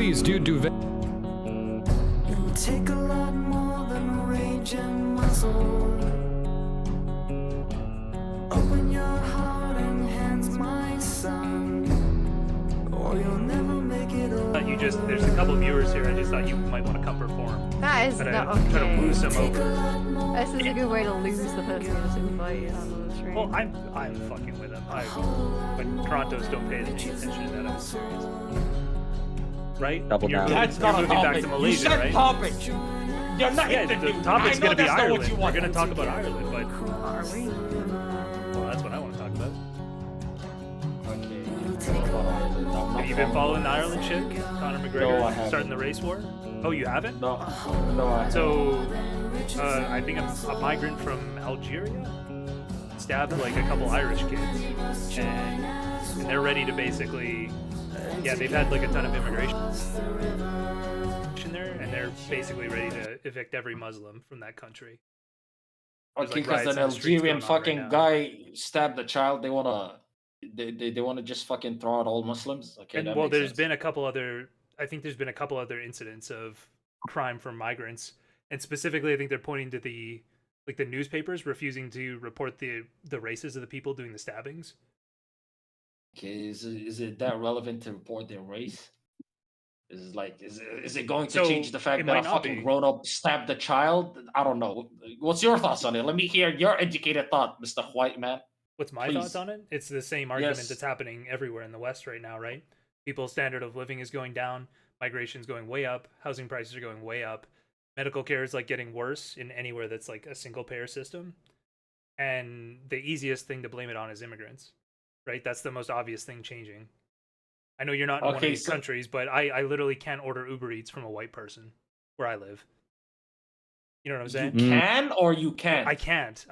Please, dude, do. It'll take a lot more than rage and muscle. Open your heart and hands, my son, or you'll never make it over. There's a couple viewers here. I just thought you might want to come perform. That is Try not to okay. lose them over. This is a good way to lose the person who's invited on the stream. Well, I'm fucking with them. When Krontos don't pay any attention to that, I'm serious. Right? Double You're down. moving- That's not you're a moving topic. back to You Malaysia, said right? topic. You're not Yeah, in the the news. topic's I know gonna be that's not what Ireland. you We're want. gonna talk about Ireland, but Are we? well, that's what I want to talk about. Okay. Have you been following the Ireland shit? Conor No, I McGregor haven't. starting the race war? Oh, you haven't? No, I So, I think a migrant from Algeria stabbed like a couple Irish kids, and they're ready to basically, yeah, they've had like a ton of immigration there, and they're basically ready to evict every Muslim from that country. There's, Okay, like, because riots an on the streets Algerian going on right fucking now. guy stabbed a child. They wanna just fucking throw out all Muslims. Okay, And that well, makes there's sense. been a couple other. I think there's been a couple other incidents of crime from migrants, and specifically, I think they're pointing to the newspapers refusing to report the races of the people doing the stabbings. Okay, is it that relevant to report their race? Is it going to So, change the fact it that a might not fucking be. grown up stabbed a child? I don't know. What's your thoughts on it? Let me hear your educated thought, Mr. White Man. What's my Please. thoughts on it? It's the same argument Yes. that's happening everywhere in the West right now, right? People's standard of living is going down, migration's going way up, housing prices are going way up, medical care is like getting worse in anywhere that's like a single payer system, and the easiest thing to blame it on is immigrants, right? That's the most obvious thing changing. I know you're not in one of Okay, these so- countries, but I literally can't order Uber Eats from a white person where I live. You know what I'm saying? You can or you can't? I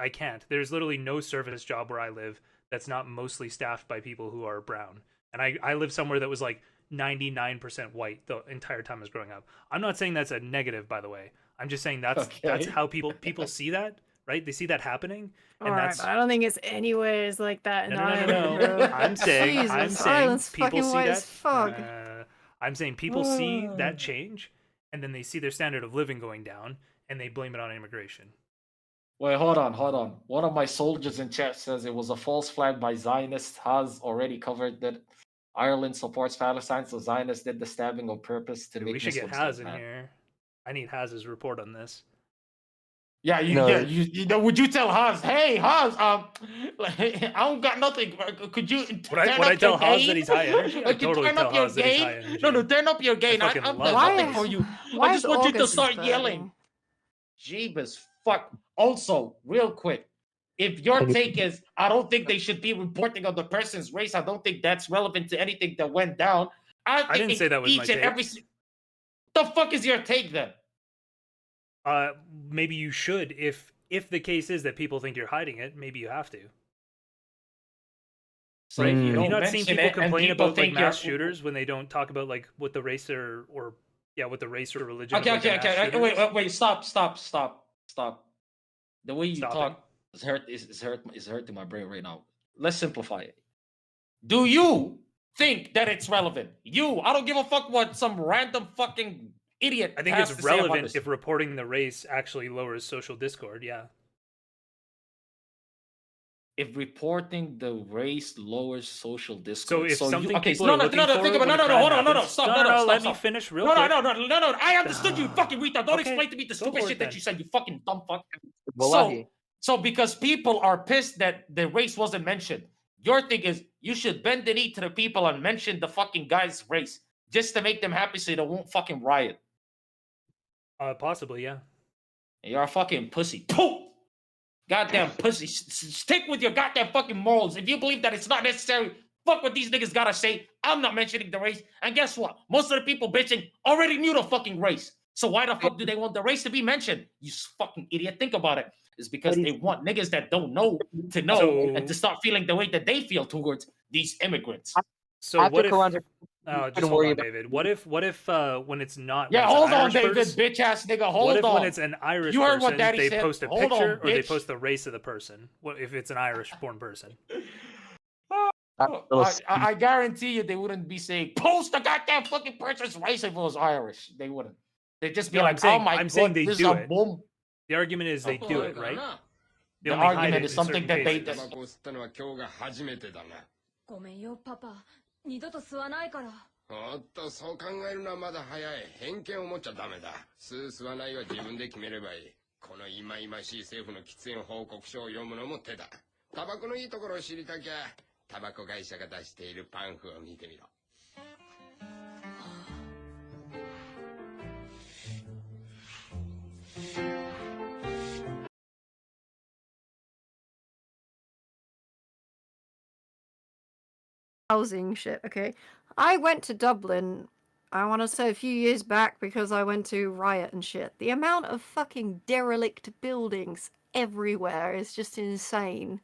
can't. There's literally no service job where I live that's not mostly staffed by people who are brown. And I live somewhere that was like 99% white the entire time I was growing up. I'm not saying that's a negative, by the way. I'm just saying that's Okay. how people see that, right? They see that happening, and Alright, that's but I don't think it's anyways like that in no. Ireland, bro. I'm saying Jesus, Ireland's people fucking see white that. as fuck. I'm saying people see that change, and then they see their standard of living going down, and they blame it on immigration. Wait, hold on. One of my soldiers in chat says it was a false flag by Zionists. Has already covered that Ireland supports Palestine, so Zionists did the stabbing on purpose to make We should get Muslims Haz in mad. here. I need Haz's report on this. Yeah, No. you know, would you tell Haz, hey Haz, I don't got nothing. Could you Would I tell Haz that he's high energy? I Could you totally turn tell up your Haz that he's gain? high energy. No, turn up your gain. fucking I'm love got nothing Haz. for you. Why I just is want you to August start burning? yelling. Jeebus, fuck. Also, real quick, if your take is, I don't think they should be reporting on the person's race, I don't think that's relevant to anything that went down. I didn't say that was my each and take. every. The fuck is your take then? Maybe you should if the case is that people think you're hiding it. Maybe you have to. So Right? if Have you don't not seen mention people it and complain people about like think mass you're- shooters when they don't talk about like what the race or what the race or religion? of, Okay, like, the okay, mass okay. shooters? Wait. Stop. The way you Stop talk is hurting my brain right now. Let's simplify it. Do you think that it's relevant? I don't give a fuck what some random fucking idiot. I think has it's to say about relevant this. if reporting the race actually lowers social discord. Yeah. If reporting the race lowers social So discord. if something okay, people no, are no, looking no, for think about when no, a no, crime hold on, no, happens- stop, no, let stop. me finish real No, quick. no. I understood you, fucking retard. Don't Okay, explain to me the go stupid for it shit that then. you said, you fucking dumb fuck. Wallahi. So because people are pissed that the race wasn't mentioned, your thing is you should bend the knee to the people and mention the fucking guy's race just to make them happy so they won't fucking riot. Possibly, yeah. You're a fucking pussy. Pooh! Goddamn pussy. Stick with your goddamn fucking morals. If you believe that it's not necessary, fuck what these niggas gotta say. I'm not mentioning the race. And guess what? Most of the people bitching already knew the fucking race. So why the fuck do they want the race to be mentioned? You fucking idiot. Think about it. It's because they want niggas that don't know to know So- and to start feeling the way that they feel towards these immigrants. So After what if? Quran's Just don't hold worry on, about- David. What if when it's not? Yeah, when it's an hold on, Irish David, person- bitch ass nigga. What Hold if on. when it's an Irish You heard what person, Daddy they said? post a Hold on, picture or they bitch. post the race of the person? What if it's an Irish-born person? I guarantee you they wouldn't be saying post the goddamn fucking purchase race if it was Irish. They wouldn't. They'd just be No, like, I'm saying- oh my I'm god, saying they this is do a it. bomb. The argument is they do it, right? They The only hide argument it is in something certain that they cases. タバコを吸ったのは今日が初めてだな。ごめんよパパ二度と吸わないからおっと、そう考えるのはまだ早い。偏見を持っちゃダメだ。吸わないは自分で決めればいい。この忌々しい政府の喫煙報告書を読むのも手だ。タバコのいいところを知りたきゃ、タバコ会社が出しているパンフを見てみろ。Housing shit, okay? I went to Dublin, I want to say a few years back because I went to Riot and shit. The amount of fucking derelict buildings everywhere is just insane.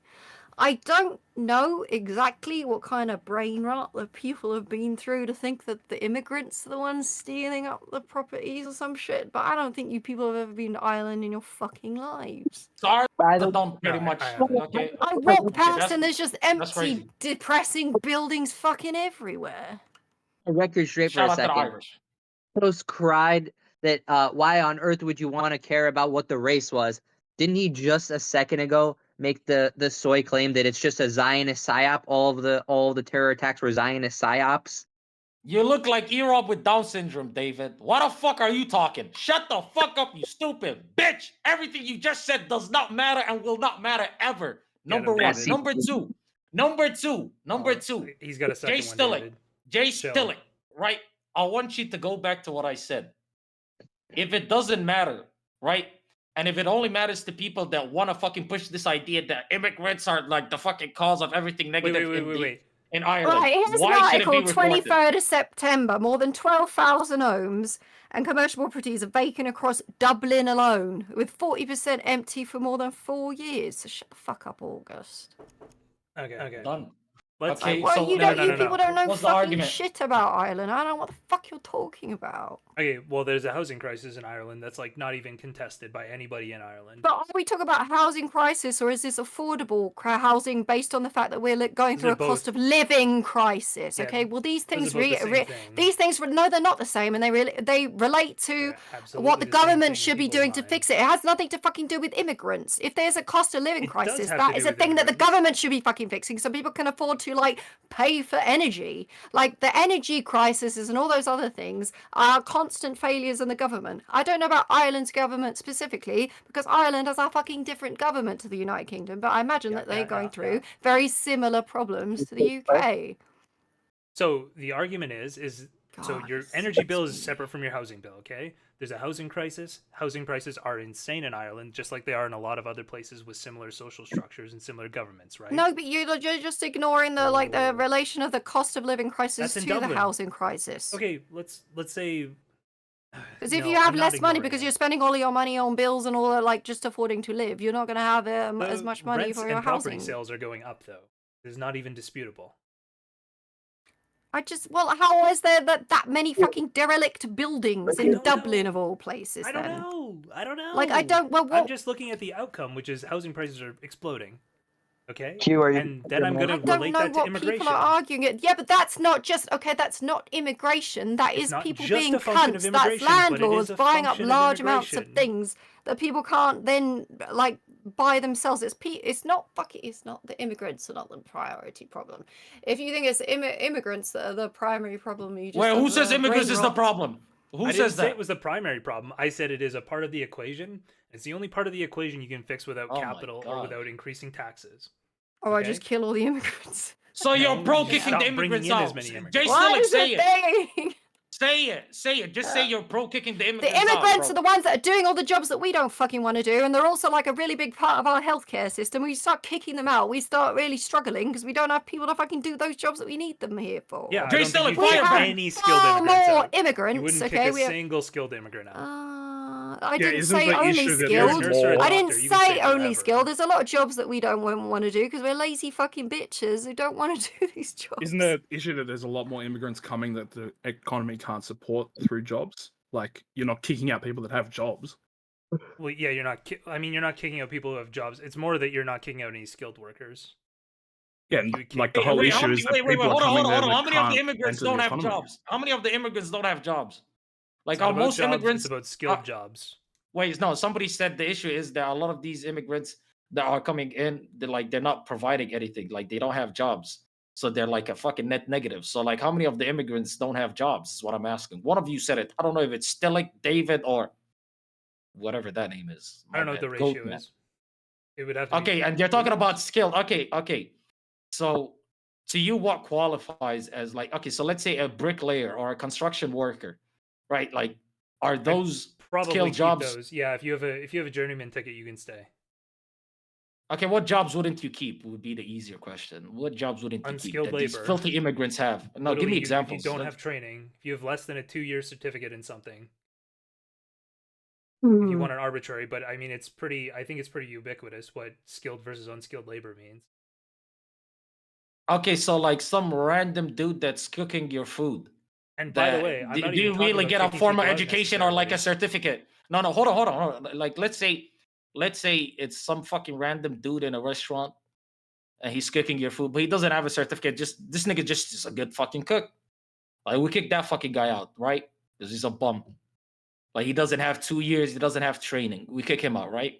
I don't know exactly what kind of brain rot the people have been through to think that the immigrants are the ones stealing up the properties or some shit, but I don't think you people have ever been to Ireland in your fucking lives. Sorry, I I don't- don't pretty No, much. I haven't. Okay. I walk past that's- and there's just that's empty, crazy. depressing buildings fucking everywhere. A record straight for Shout a out to the second. Irish. Post cried that why on earth would you want to care about what the race was? Didn't he just a second ago make the soy claim that it's just a Zionist psyop? All the terror attacks were Zionist psyops. You look like Europe with Down syndrome, David. What the fuck are you talking? Shut the fuck up, you stupid bitch. Everything you just said does not matter and will not matter ever. Number one. David. Number two. Number two. He's got a second Jay one, Stillick. David. Jay Chill. Stillick, right? I want you to go back to what I said. If it doesn't matter, right? And if it only matters to people that want to fucking push this idea that immigrants are like the fucking cause of everything Wait, negative wait. in Ireland, Right, here's an why should it article, be reported? 23rd of September. More than 12,000 homes and commercial properties are vacant across Dublin alone, with 40% empty for more than 4 years. So shut the fuck up, August. Okay. Done. Let's Okay, Well, so- you no, don't. You people don't know What's the fucking argument? shit about Ireland. I don't know what the fuck you're talking about. Okay, well, there's a housing crisis in Ireland that's like not even contested by anybody in Ireland. But are we talking about housing crisis, or is this affordable housing based on the fact that we're going Those through are a cost both- of living crisis? Yeah, Okay, well these those things are both the same thing. these things no, they're not the same, and they relate to They're absolutely what the the same government thing should in be people's doing to minds. fix it. It has nothing to fucking do with immigrants. If there's a cost of living It does crisis, have that to is do a with thing that the immigrants. government should be fucking fixing, so people can afford to like pay for energy. Like the energy crisis and all those other things are constant failures in the government. I don't know about Ireland's government specifically because Ireland has a fucking different government to the United Kingdom, but I imagine that they're going through very similar problems to the UK. So the argument is so God, your this energy sucks, bill is man. separate from your housing bill, okay? There's a housing crisis. Housing prices are insane in Ireland, just like they are in a lot of other places with similar social structures and similar governments, right? No, but you're just ignoring the the relation of the cost of living crisis That's in to the Dublin. housing crisis. Okay, let's say Because if No, you have I'm not less money ignoring because it. you're spending all your money on bills and all that, like just affording to live, you're not going to have as the much money rents for your and property housing. sales are going up though. It's not even disputable. How is there that many fucking derelict buildings I in don't Dublin know. of all places? I don't then? know. I don't know. Like, I don't- well, I'm what- just looking at the outcome, which is housing prices are exploding. Okay? Q, are you- And then I'm going I to don't relate know that to what immigration. people are arguing. Yeah, but that's not just that's not immigration. That It's is not people just being a function of cunts. That's immigration, but it is landlords a buying up function of large amounts of immigration. things that people can't then like buy themselves. It's not the immigrants are not the priority problem. If you think it's immigrants that are the primary problem, you just Well, who have, says immigrants brain is the rot. problem? Who I didn't says say that? it was the primary problem. I said it is a part of the equation. It's the only part of the equation you can fix without Oh my capital or God. without increasing taxes. Or I Okay. just kill all the immigrants. So you're No, pro you kicking stop the bringing immigrants in as out. many Jay immigrants. Why Stillick, is say it it. thing? Say it. Just say you're pro kicking the The immigrants out. immigrants bro. are the ones that are doing all the jobs that we don't fucking want to do, and they're also like a really big part of our healthcare system. We start kicking them out, we start really struggling because we don't have people to fucking do those jobs that we need them here for. Yeah, I Jay don't think Stillick, you'd fire kick back. any skilled far immigrants more out. You immigrants. wouldn't Okay, kick a we have. single skilled immigrant out. I didn't isn't say the only issue that You're a there's skilled. nurse or a I doctor, didn't you can say stay only forever. skilled. There's a lot of jobs that we don't want to do because we're lazy fucking bitches who don't want to do these jobs. Isn't the issue that there's a lot more immigrants coming that the economy can't support through jobs? Like, you're not kicking out people that have jobs. Well, yeah, you're not. You're not kicking out people who have jobs. It's more that you're not kicking out any skilled workers. Yeah, You would kick like the people whole out. issue is that wait, people are hold on, coming hold on, there hold on. How that many of the can't immigrants enter the don't have economy. jobs? How many of the immigrants don't have jobs? Like It's not are about most jobs, immigrants? It's about skilled jobs. Wait, no. Somebody said the issue is that a lot of these immigrants that are coming in, they're not providing anything. Like they don't have jobs, so they're like a fucking net negative. So like, how many of the immigrants don't have jobs? Is what I'm asking. One of you said it. I don't know if it's Stilic, David, or whatever that name is. I don't know My what the bad. ratio Goatman. is. It would have to be Okay, and you're talking about skilled. Okay. So to you, what qualifies as like, okay, so let's say a bricklayer or a construction worker, right? Like, are those probably skilled keep jobs? those. Yeah, if you have a journeyman ticket, you can stay. Okay, what jobs wouldn't you keep would be the easier question. What jobs wouldn't you keep Unskilled that these labor. filthy immigrants have? No, give Literally, me if examples. you don't have training, if you have less than a 2-year certificate in something, if Hmm. you want an arbitrary, but I mean, I think it's pretty ubiquitous what skilled versus unskilled labor means. Okay, so like some random dude that's cooking your food. And by the way, I'm do not you even talking really about get a kicking formal people out education or like a necessarily. certificate? No, hold on. Like let's say it's some fucking random dude in a restaurant and he's cooking your food, but he doesn't have a certificate. Just this nigga just is a good fucking cook. Like we kick that fucking guy out, right? Because he's a bum. Like he doesn't have 2 years, he doesn't have training. We kick him out, right?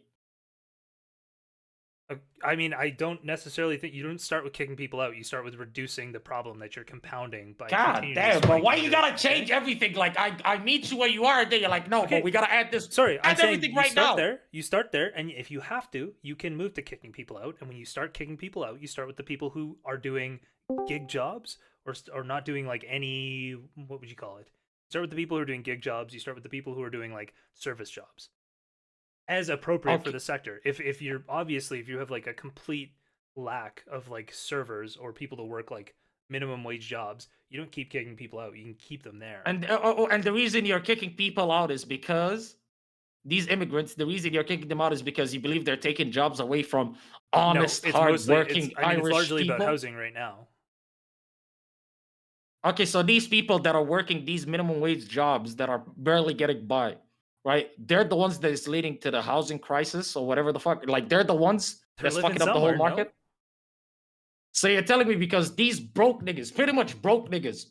I mean, I don't necessarily think you don't start with kicking people out. You start with reducing the problem that you're compounding by. God continuing to damn, spike but why you numbers, gotta okay? change everything? Like I meet you where you are, and then you're like, no, Okay. but we gotta add this. Sorry, I'm add saying everything you right start now. there. You start there, and if you have to, you can move to kicking people out. And when you start kicking people out, you start with the people who are doing gig jobs or not doing like any, what would you call it? Start with the people who are doing gig jobs. You start with the people who are doing like service jobs, as appropriate for Okay. the sector. If you're obviously if you have like a complete lack of like servers or people to work like minimum wage jobs, you don't keep kicking people out. You can keep them there. And the reason you're kicking people out is because these immigrants. The reason you're kicking them out is because you believe they're taking jobs away from honest, it's hard-working I mean, Irish it's largely people. about housing right now. Okay, so these people that are working these minimum wage jobs that are barely getting by, right? They're the ones that is leading to the housing crisis or whatever the fuck. Like they're the ones They're that's living fucking up the whole somewhere, no? market. So you're telling me because these broke niggas, pretty much broke niggas,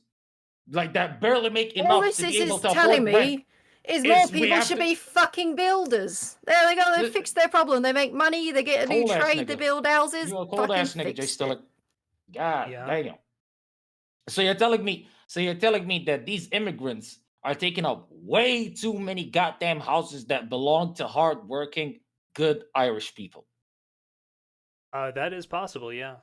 like that barely make All enough this to be is able to telling afford rent. me is more is we people have should to- be fucking builders. There they go. They Th- fix their problem. They make money. They get a new Cold-ass trade to nigga. build houses. You a cold Fucking ass nigga, Jay fix Stiller. it. God Yeah. damn. So you're telling me that these immigrants are taking up way too many goddamn houses that belong to hardworking, good Irish people. That is possible, yeah.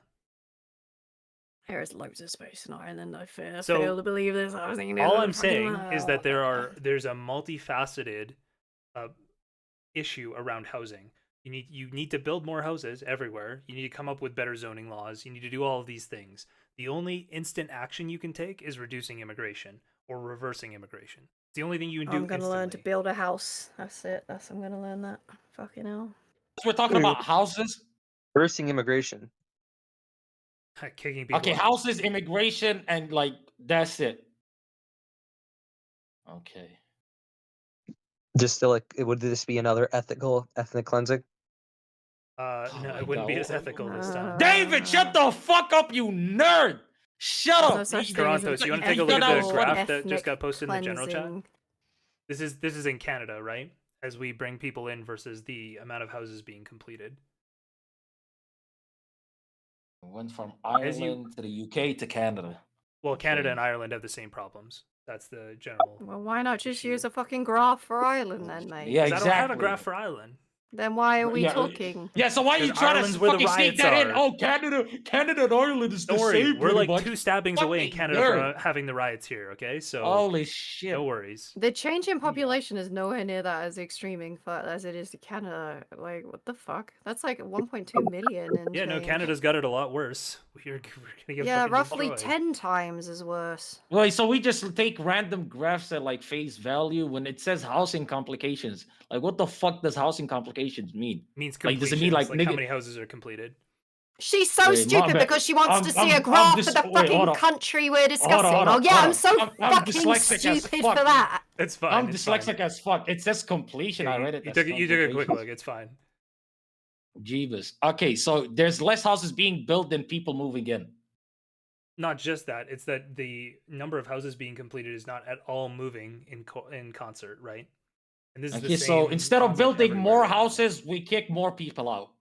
There is loads of space in Ireland. I fail So, to believe this. I was thinking All I'm saying is that there's a multifaceted issue around housing. You need to build more houses everywhere. You need to come up with better zoning laws. You need to do all of these things. The only instant action you can take is reducing immigration or reversing immigration. It's the only thing you can do. I'm gonna learn to instantly. build a house. That's it. I'm gonna learn that. Fucking hell. We're talking about houses. Reversing immigration. Kicking people Okay, out. houses, immigration, and like that's it. Okay. Just still like, would this be another ethnic cleansing? No, my it wouldn't be God. as ethical this time. David, shut the fuck up, you nerd! Shut There's no up! such You- thing as Torontos, an you want to you take a look thought at I the was graph funny. that just got posted in the general chat? Cleansing. This is in Canada, right? As we bring people in versus the amount of houses being completed. Went from As you- Ireland to the UK to Canada. Well, Canada Okay. and Ireland have the same problems. That's the general. Well, why not just issue. use a fucking graph for Ireland then, mate? Yeah, 'Cause I don't have a exactly. graph for Ireland. Then why are we Yeah, talking? Yeah, so why are you 'Cause trying Ireland's to where the fucking sneak riots that in? are. Oh, Canada and Ireland is Don't the worry, same. we're pretty like much. 2 stabbings away in Fucking Canada nerd. from having the riots here. Okay, so Holy shit. no worries. The change in population is nowhere near that as extreme as it is to Canada. Like, what the fuck? That's like 1.2 million and Yeah, no, change. Canada's got it a lot worse. We're gonna get Yeah, fucking roughly destroyed. 10 times as worse. Wait, so we just take random graphs at like face value when it says housing complications. Like, what the fuck does housing complications mean? Means Like, does it completions, mean, like, how nigga- many houses are completed? She's so Wait, stupid Mom, because she wants to see a I'm graph dis- for the wait, fucking hold on. country we're discussing. hold Oh on, yeah, hold I'm on. so I'm fucking dyslexic as stupid fuck. for that. It's fine. I'm it's fine. dyslexic as fuck. It says completion. Yeah, I read it. You as took a quick complications. look. It's fine. Jeebus. Okay, so there's less houses being built than people moving in. Not just that, it's that the number of houses being completed is not at all moving in concert, right? And this is the Okay, so same instead of concept building everywhere more right now. houses, we kick more people out.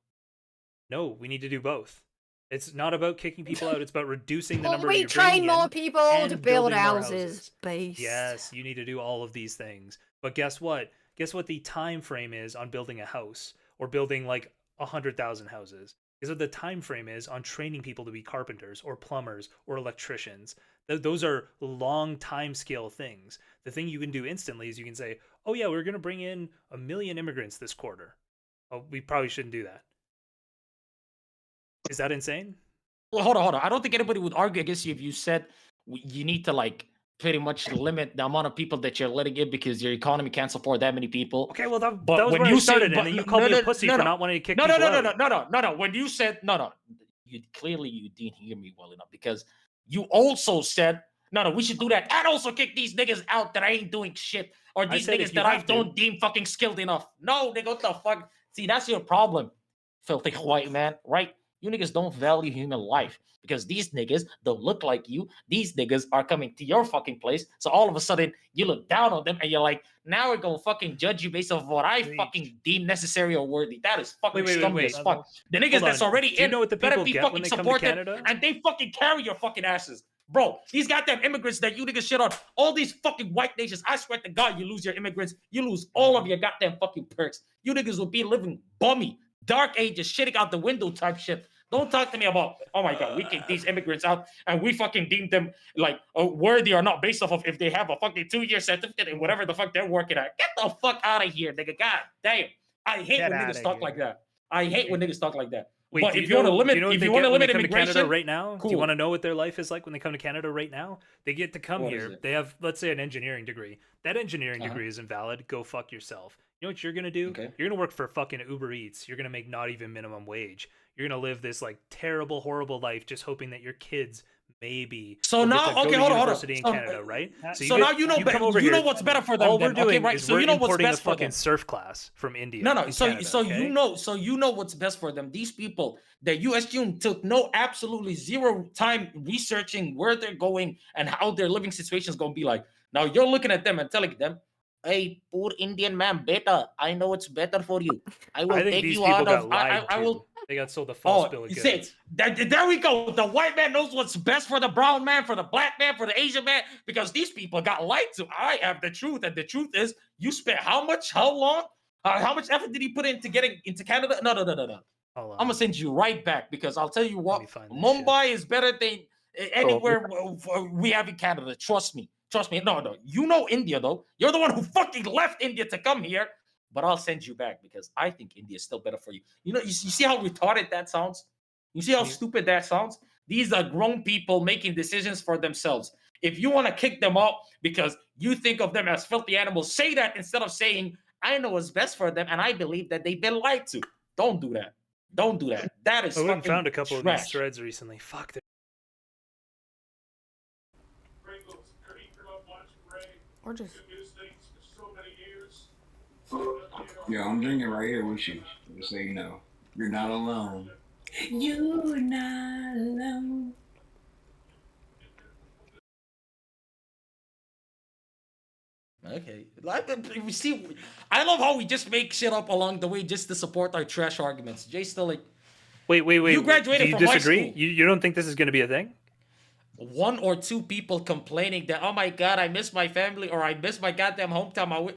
No, we need to do both. It's not about kicking people out, it's about reducing the Well, number we you're bringing train more in people and to build building more houses, beast. Yes, you need to do all of these things. But guess what? Guess what the time frame is on building a house or building like 100,000 houses? Guess what the time frame is on training people to be carpenters or plumbers or electricians? Those are long time scale things. The thing you can do instantly is you can say, "Oh yeah, we're going to bring in 1 million immigrants this quarter." Oh, we probably shouldn't do that. Is that insane? Well, hold on. I don't think anybody would argue against you if you said you need to like pretty much limit the amount of people that you're letting in because your economy can't support that many people. Okay, well that But was when where you I say- started, but and then you no, called no, me a no, pussy no, for no. not wanting to kick No, people no, no, out. no, no, no, no, no. When you said no, you clearly you didn't hear me well enough because you also said no, we should do that and also kick these niggas out that I ain't doing shit or these said if niggas you that I have to. don't deem fucking skilled enough. No, nigga, what the fuck? See, that's your problem, filthy white man, right? You niggas don't value human life because these niggas don't look like you. These niggas are coming to your fucking place. So all of a sudden you look down on them and you're like, now we're gonna fucking judge you based off what I fucking deem necessary or worthy. That is fucking scummy as fuck. The niggas Hold that's on. already Do you in know what the better people be get fucking when they come to supported Canada? and they fucking carry your fucking asses. Bro, these goddamn immigrants that you niggas shit on, all these fucking white nations, I swear to God, you lose your immigrants, you lose all of your goddamn fucking perks. You niggas will be living bummy, dark ages, shitting out the window type shit. Don't talk to me about, oh my God, we kick these immigrants out and we fucking deem them like worthy or not based off of if they have a fucking 2-year certificate and whatever the fuck they're working at. Get the fuck out of here, nigga. God damn. I hate Get when outta niggas talk like that. I hate when niggas talk like that. Wait, But do if you want to know- limit, do you know what if they you want get to when they limit come to Canada immigration, right now? Do you cool. want to know what their life is like when they come to Canada right now? They get to come What is here. it? They have, let's say, an engineering degree. That engineering Uh-huh. degree isn't valid. Go fuck yourself. You know what you're gonna do? Okay. You're gonna work for fucking Uber Eats. You're gonna make not even minimum wage. You're gonna live this like terrible, horrible life, just hoping that your kids maybe. So will get now- to go okay, to hold on. university in So- Canada, right? so now you know come better- over you know here. what's better for them All we're then. Okay, doing right, is so we're you know what's importing best a for fucking them. surf class from India. No, in so Canada, so okay? you know what's best for them. These people that USG took no absolutely zero time researching where they're going and how their living situation is going to be like. Now you're looking at them and telling them, "Hey, poor Indian man, better. I know it's better for you. I will I think take these you people out got of. lied I to. will." They got sold a false Oh, bill of you goods. see, there we go. The white man knows what's best for the brown man, for the black man, for the Asian man, because these people got lied to. I have the truth, and the truth is, you spent how much, how long, how much effort did he put into getting into Canada? No. Hold I'm on. gonna send you right back because I'll tell you me what, find this Mumbai is better than anywhere we have in Canada. Trust me. No. You know India though. You're the one who fucking left India to come here. But I'll send you back because I think India is still better for you. You know, you see how retarded that sounds? You see how stupid that sounds? These are grown people making decisions for themselves. If you want to kick them out because you think of them as filthy animals, say that instead of saying, I know what's best for them and I believe that they've been lied to. Don't do that. Don't do that. That is I went and fucking found a couple of trash. these threads recently. Fuck. Or just Yeah, I'm drinking right here with you, just so you know. You're not alone. You're not alone. Okay. We see, I love how we just make shit up along the way just to support our trash arguments. Jay's still like, Wait. You graduated Do you from high disagree? school. You don't think this is going to be a thing? one or two people complaining that, oh my God, I miss my family or I miss my goddamn hometown.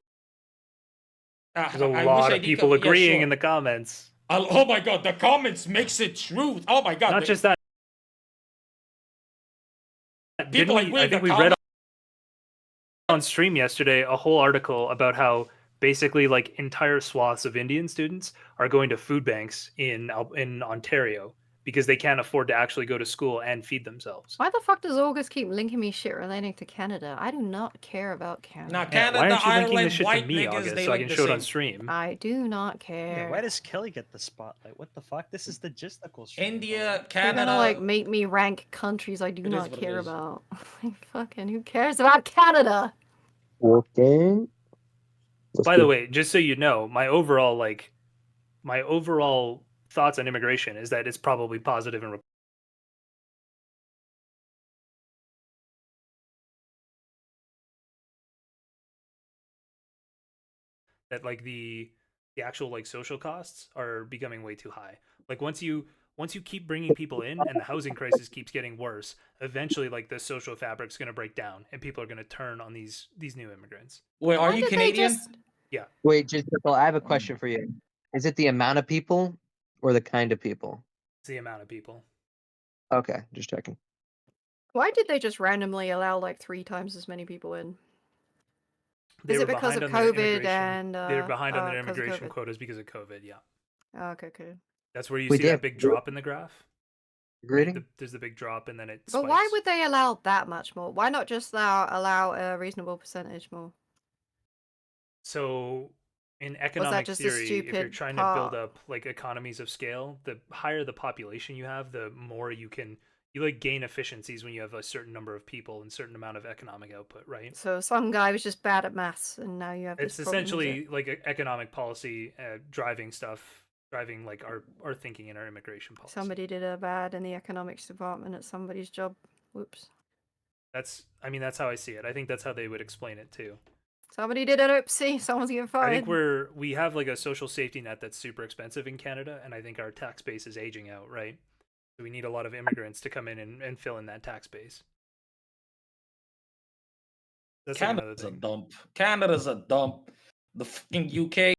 There's a lot of people agreeing in the comments. Oh my God, the comments makes it true. Oh my God. Not just that. People like I think we read on stream yesterday a whole article about how basically like entire swaths of Indian students are going to food banks in Ontario because they can't afford to actually go to school and feed themselves. why the fuck does August keep linking me shit relating to Canada? I do not care about Canada. Now, Yeah, Canada, why aren't you linking Ireland, this shit to white me, niggas, August, they so I look can the show it on same. stream? I do not care. Yeah, why does Kelly get the spotlight? What the fuck? This is the Gisticle stream. India, They're Canada. gonna like make me rank countries I do It is not what it care is. about. Like fucking who cares about Canada? Okay. By the way, just so you know, my overall thoughts on immigration is that it's probably positive and that like the actual like social costs are becoming way too high. Like once you keep bringing people in and the housing crisis keeps getting worse, eventually like the social fabric's going to break down and people are going to turn on these new immigrants. Wait, are Why you did they Canadian? just? Yeah, Wait, just I have a question for you. Is it the amount of people or the kind of people? it's the amount of people. Okay, just checking. Why did they just randomly allow like 3 times as many people in? They Is were it because behind of on their COVID immigration. and They're behind on their 'cause of immigration COVID? quotas because of COVID. Yeah, Oh, okay, cool. that's where you Wait, see they that have big drop in the graph. Right? grading? There's the big drop and then it But spikes. why would they allow that much more? Why not just allow a reasonable percentage more? So in Was economic that just a theory, if you're stupid trying to build part? up like economies of scale, the higher the population you have, the more you like gain efficiencies when you have a certain number of people and certain amount of economic output, right? So some guy was just bad at maths, and now you have It's this problem. Is it? essentially like economic policy driving stuff, driving like our thinking and our immigration policy. Somebody did a bad in the economics department at somebody's job. Whoops. That's that's how I see it. I think that's how they would explain it too. Somebody did an oopsie. Someone's getting fired. I think we have like a social safety net that's super expensive in Canada, and I think our tax base is aging out, right? So we need a lot of immigrants to come in and fill in that tax base. That's like another Canada's a thing. dump. Canada's a dump. The fucking UK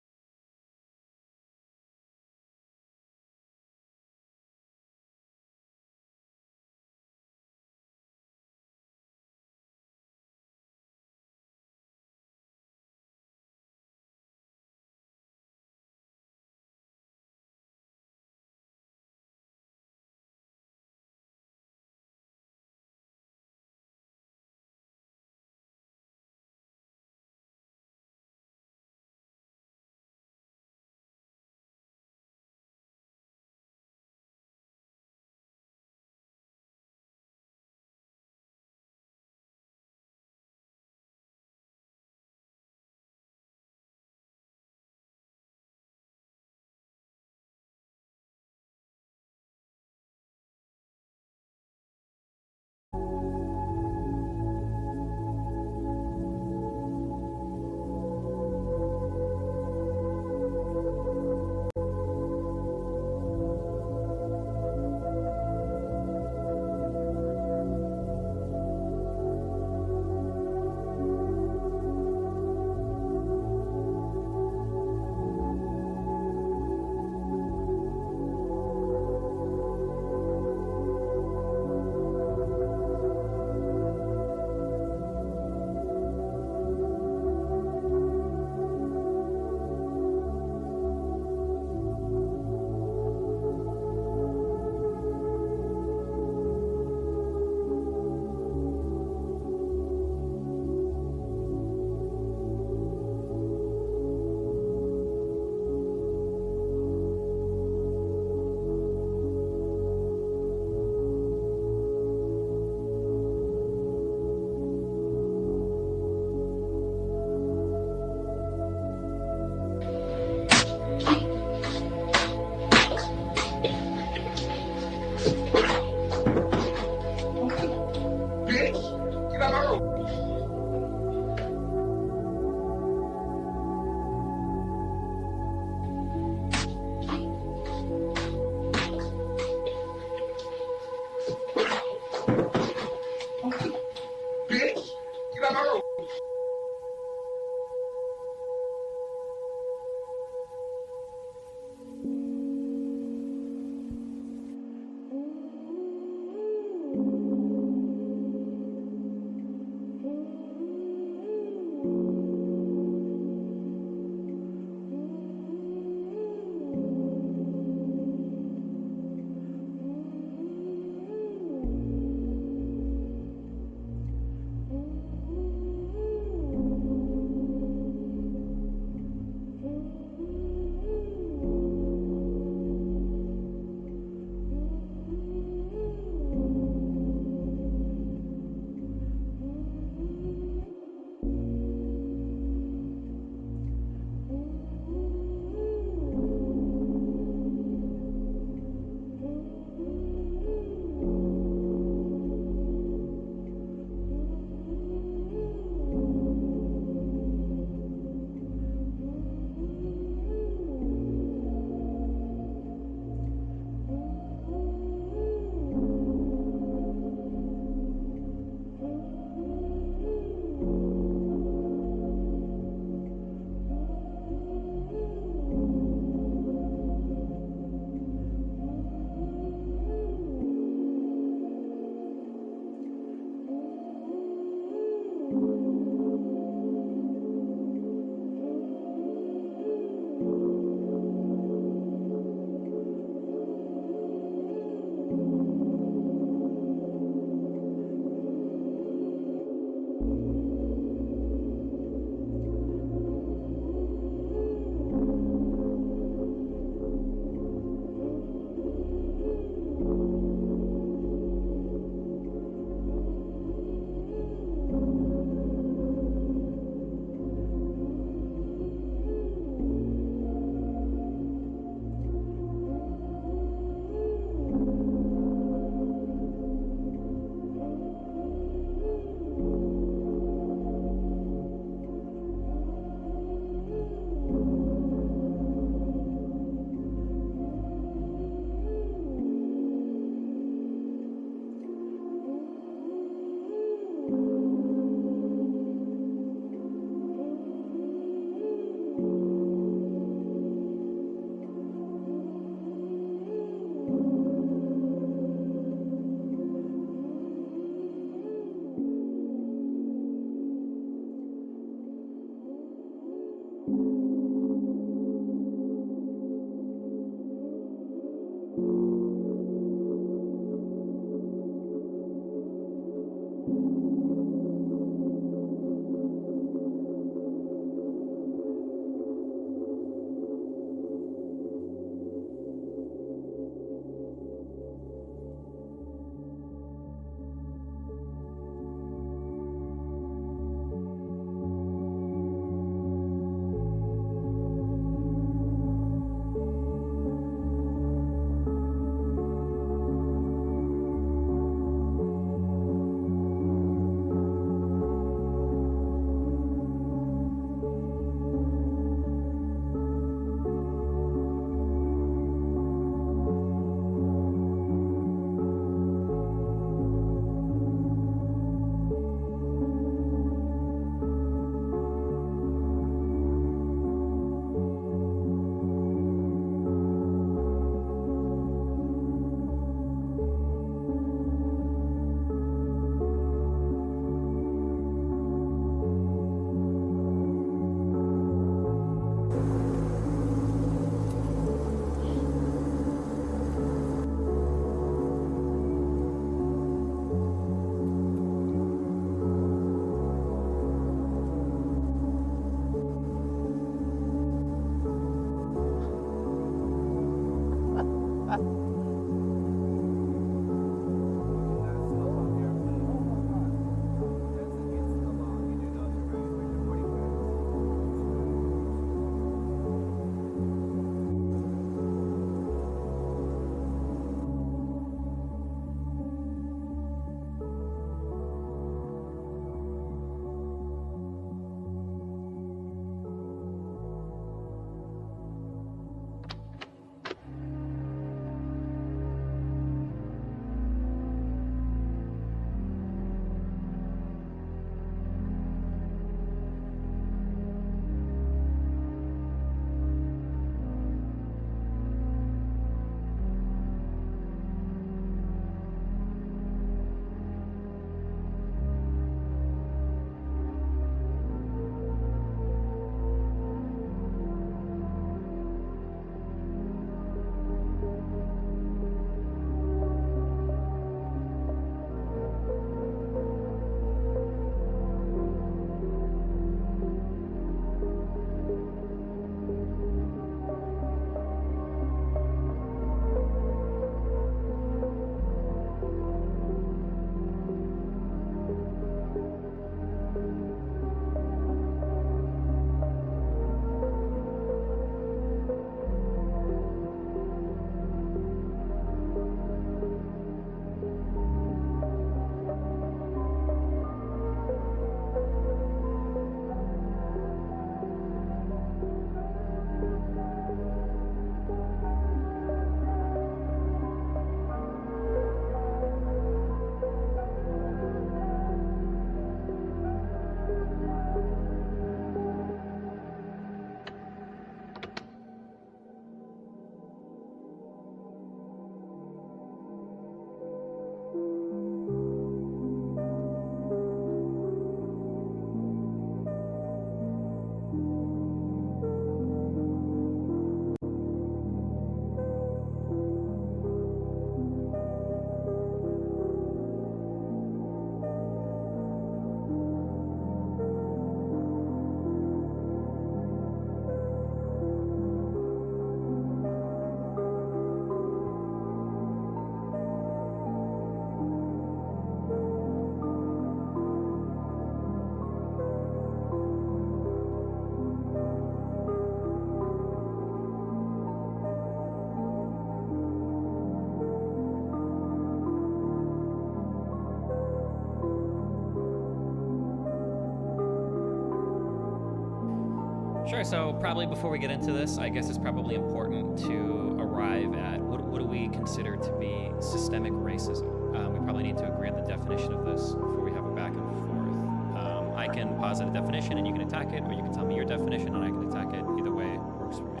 Sure. So probably before we get into this, I guess it's probably important to arrive at what do we consider to be systemic racism. We probably need to agree on the definition of this before we have a back and forth. I can posit a definition and you can attack it, or you can tell me your definition and I can attack it. Either way works for me.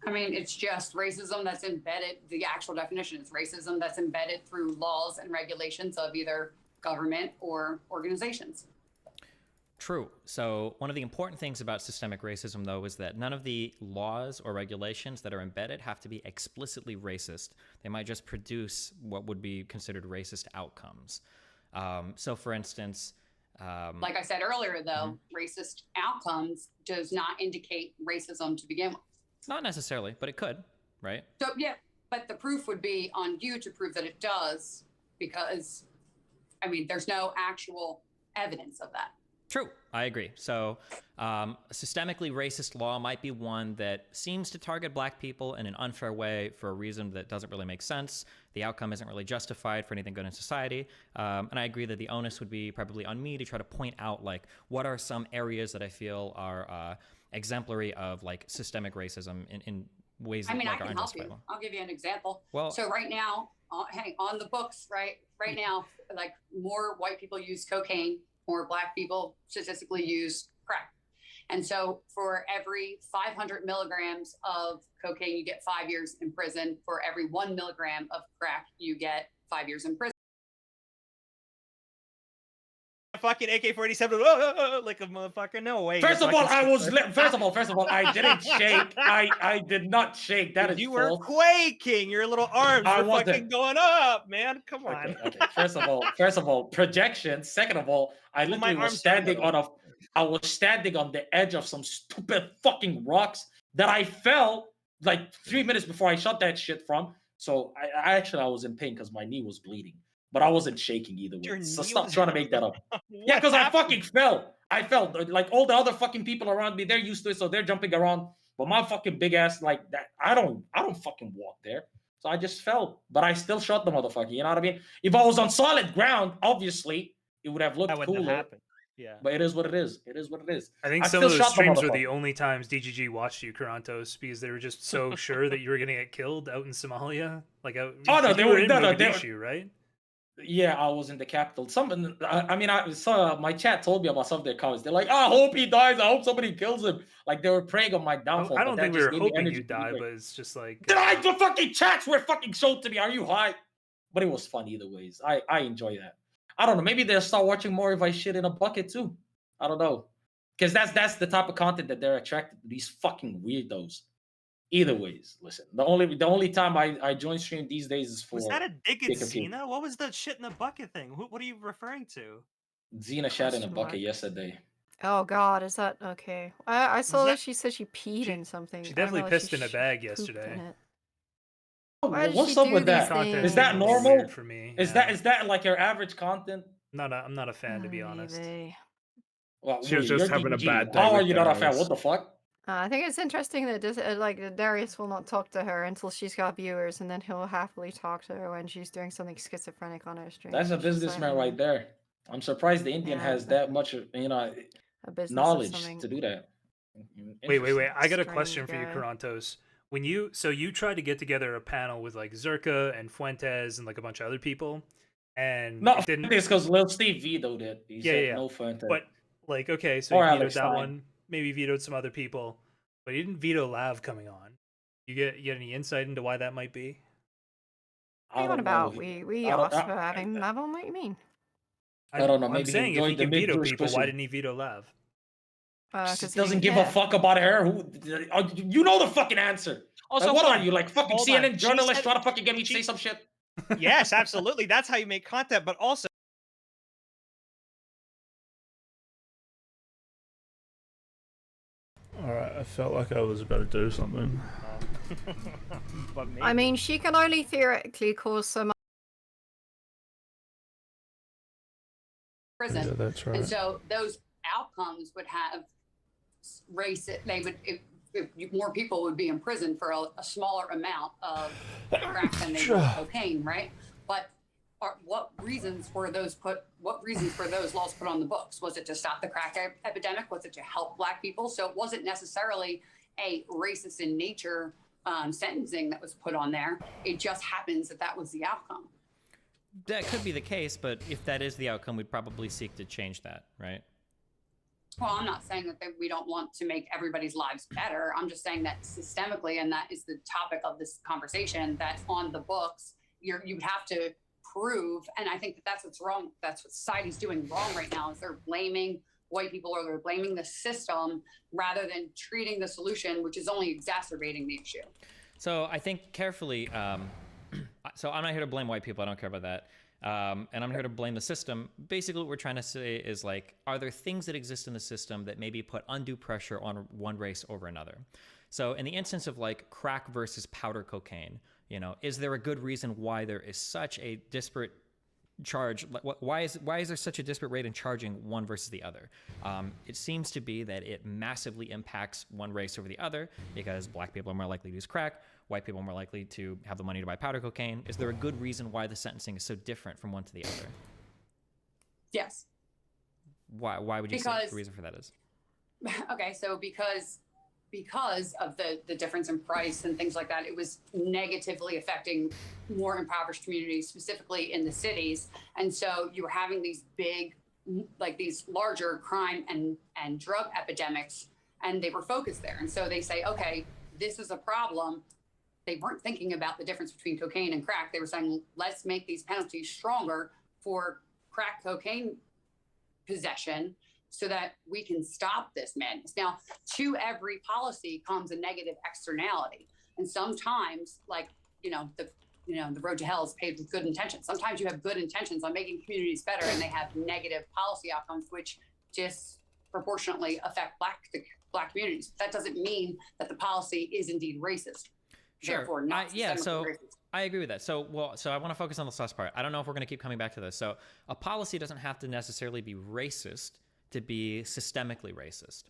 I mean, it's just racism that's embedded, the actual definition is racism that's embedded through laws and regulations of either government or organizations. True. So one of the important things about systemic racism, though, is that none of the laws or regulations that are embedded have to be explicitly racist. They might just produce what would be considered racist outcomes. So, for instance... like I said earlier, though, racist outcomes does not indicate racism to begin with. Not necessarily, but it could, right? So, yeah, but the proof would be on you to prove that it does, because, I mean, there's no actual evidence of that. True, I agree. So a systemically racist law might be one that seems to target black people in an unfair way for a reason that doesn't really make sense. The outcome isn't really justified for anything good in society. And I agree that the onus would be probably on me to try to point out, like, what are some areas that I feel are exemplary of, like, systemic racism in ways that, I mean, like, I are can help you. unjustifiable. I'll give you an example. Well, so right now, hey, on the books, right now, like, more white people use cocaine, more black people statistically use crack. And so for every 500 milligrams of cocaine, you get 5 years in prison. For every 1 milligram of crack, you get 5 years in prison. Fucking AK-47 like a motherfucker. No way. First of all, I didn't shake. I did not shake. That is you false. were quaking. Your little arms I were wasn't. fucking going up, man. Come on. Okay. First of all, projection. Second of all, I literally was standing on the edge of some stupid fucking rocks that I fell like 3 minutes before I shot that shit from. So I was in pain because my knee was bleeding. But I wasn't shaking either way. So stop trying to make that up. Yeah, because I fucking fell. I fell. Like all the other fucking people around me, they're used to it, so they're jumping around. But my fucking big ass, like that, I don't fucking walk there. So I just fell. But I still shot the motherfucker. You know what I mean? If I was on solid ground, obviously it would have looked That wouldn't have cooler. happened. Yeah. But it is what it is. It is what it is. I think I some of still those shot the streams were the motherfucker. only times DGG watched you, Karantos, because they were just so sure that you were going to get killed out in Somalia. Like, Oh, no, you they were were- in no, they were- Mogadishu, right? Yeah, I was in the capital. I saw my chat told me about some of their comments. They're like, "I hope he dies. I hope somebody kills him." Like they were praying on my downfall. I don't but think that we just were gave me hoping energy you to do die, great. but it's just like... The fucking chats were fucking shown to me. Are you high? But it was fun either ways. I enjoy that. I don't know. Maybe they'll start watching more if I shit in a bucket too. I don't know. Because that's the type of content that they're attracted to. These fucking weirdos. Either ways, listen. The only time I join stream these days is for Was that a dig at dick and puke. Xena? What was the shit in the bucket thing? What are you referring to? Xena shat in a Question bucket mark. yesterday. Oh God, is that okay? I saw that- that she said she peed in something. She I don't definitely know if pissed she in a sh- bag pooped yesterday. in it. Oh, Why does what's she up do with these that? Content Is things? that a little normal? weird for me. Is that like your average content? I'm not a fan, to be honest. Maybe. Well, She was you're just having a DDG. bad day How are with you not a fan? Darius. What the fuck? I think it's interesting that Darius will not talk to her until she's got viewers, and then he'll happily talk to her when she's doing something schizophrenic on her stream. That's a It's just businessman right there. I'm surprised the Indian Yeah, has but- that much, a business of knowledge something. to do that. Wait. I got a Strange question for you, guy. Karantos. When you tried to get together a panel with like Zerka and Fuentes and like a bunch of other people, and No, it didn't. it's because Lil Steve vetoed it. He said Yeah. no fun. But like, okay, so Or you vetoed Alex that Stein. one. Maybe vetoed some other people, but you didn't veto Lav coming on. You get any insight into why that might be? What are you on about? We I don't- asked for having Lav on. What do you mean? I don't know, I'm maybe he saying if he joined the can big veto Jewish people, why pussy. didn't he veto Lav? She 'Cause he doesn't didn't give a care. fuck about her. You know the fucking answer. Also, Like, what hold are on, you, like fucking hold on. CNN She journalist said- trying to fucking get me to say some shit? Yes, absolutely. That's how you make content. But also, Alright, I felt like I was about to do something. but maybe. I mean, she can only theoretically cause so much Prison. Yeah, that's right. And so those outcomes would have race it. They would, if more people would be in prison for a smaller amount of crack than they would cocaine, right? But what reasons were those laws put on the books? Was it to stop the crack epidemic? Was it to help Black people? So it wasn't necessarily a racist in nature sentencing that was put on there. It just happens that that was the outcome. That could be the case, but if that is the outcome, we'd probably seek to change that, right? Well, I'm not saying that we don't want to make everybody's lives better. I'm just saying that systemically, and that is the topic of this conversation, that on the books, you would have to prove, and I think that that's what's wrong. That's what society's doing wrong right now, is they're blaming white people, or they're blaming the system rather than treating the solution, which is only exacerbating the issue. So I think carefully, so I'm not here to blame white people. I don't care about that. And I'm here to blame the system. Basically, what we're trying to say is, like, are there things that exist in the system that maybe put undue pressure on one race over another? So in the instance of like crack versus powder cocaine, you know, is there a good reason why there is such a disparate charge? Why is there such a disparate rate in charging one versus the other? It seems to be that it massively impacts one race over the other, because Black people are more likely to use crack, white people are more likely to have the money to buy powder cocaine. Is there a good reason why the sentencing is so different from one to the other? Yes. Why would you say the reason for that is? Okay, so because of the difference in price and things like that, it was negatively affecting more impoverished communities, specifically in the cities. And so you were having these big, like these larger crime and drug epidemics, and they were focused there. And so they say, okay, this is a problem. They weren't thinking about the difference between cocaine and crack. They were saying, let's make these penalties stronger for crack cocaine possession, so that we can stop this madness. Now, to every policy comes a negative externality. And sometimes, like, the road to hell is paved with good intentions. Sometimes you have good intentions on making communities better, and they have negative policy outcomes, which disproportionately affect black communities. That doesn't mean that the policy is indeed racist. Sure. Therefore, not So racist. I agree with that. So I want to focus on the last part. I don't know if we're going to keep coming back to this. So a policy doesn't have to necessarily be racist to be systemically racist.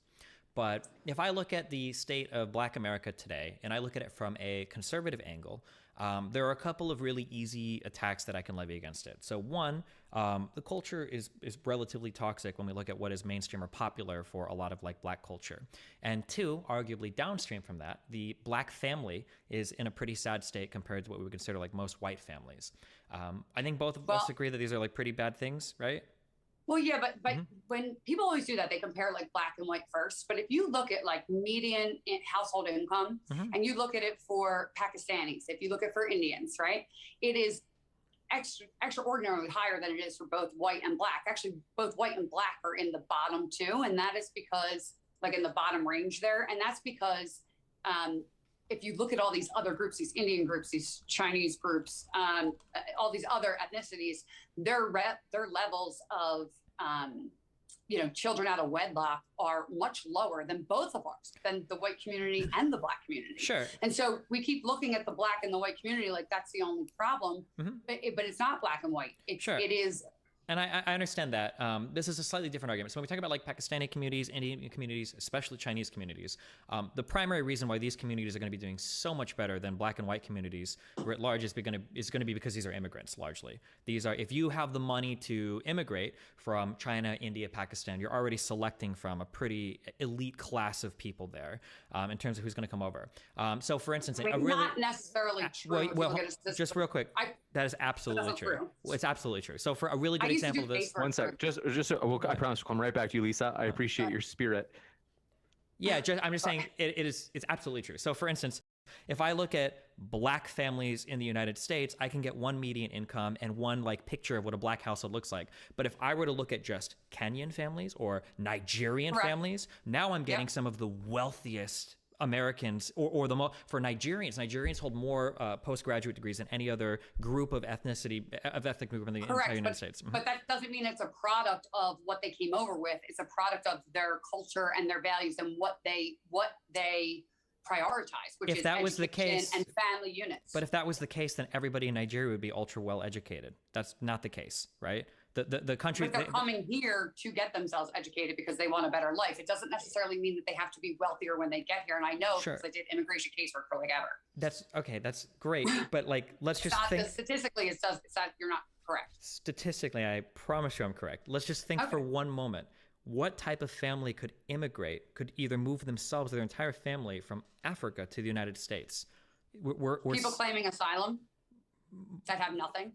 But if I look at the state of Black America today, and I look at it from a conservative angle, there are a couple of really easy attacks that I can levy against it. So one, the culture is relatively toxic when we look at what is mainstream or popular for a lot of like Black culture. And two, arguably downstream from that, the Black family is in a pretty sad state compared to what we would consider like most white families. I think both of us agree that these are like pretty bad things, right? Well, yeah, but when people always do that, they compare like Black and white first. But if you look at like median household income, and you look at it for Pakistanis, if you look at it for Indians, right, it is extraordinarily higher than it is for both white and Black. Actually, both white and Black are in the bottom two, and that is because, like, in the bottom range there, and that's because if you look at all these other groups, these Indian groups, these Chinese groups, all these other ethnicities, their levels of, children out of wedlock are much lower than both of ours, than the white community and the Black community. Sure. And so we keep looking at the Black and the white community like that's the only problem, but it's not black and white. It is. And I understand that. This is a slightly different argument. So when we talk about like Pakistani communities, Indian communities, especially Chinese communities, the primary reason why these communities are going to be doing so much better than Black and white communities writ large is going to be because these are immigrants largely. These are, if you have the money to immigrate from China, India, Pakistan, you're already selecting from a pretty elite class of people there in terms of who's going to come over. So for instance, not necessarily true. Well, just real quick, that is absolutely true. It's absolutely true. So for a really good example of this. One sec. I promise we'll come right back to you, Lisa. I appreciate your spirit. Yeah, I'm just saying it's absolutely true. So for instance, if I look at Black families in the United States, I can get one median income and one like picture of what a Black household looks like. But if I were to look at just Kenyan families or Nigerian families, now I'm getting some of the wealthiest Americans, or for Nigerians hold more postgraduate degrees than any other group of ethnic group in the entire United States. But that doesn't mean it's a product of what they came over with. It's a product of their culture and their values and what they prioritize, which if is that was the education case, and family units. But if that was the case, then everybody in Nigeria would be ultra well educated. That's not the case, right? The country. But they're coming here to get themselves educated because they want a better life. It doesn't necessarily mean that they have to be wealthier when they get here. And I know because I did immigration casework for like ever. That's okay. That's great. But like, let's just think. Statistically, it's not. You're not correct. Statistically, I promise you I'm correct. Let's just think for one moment. What type of family could immigrate, could either move themselves or their entire family from Africa to the United States? We're People claiming asylum that have nothing.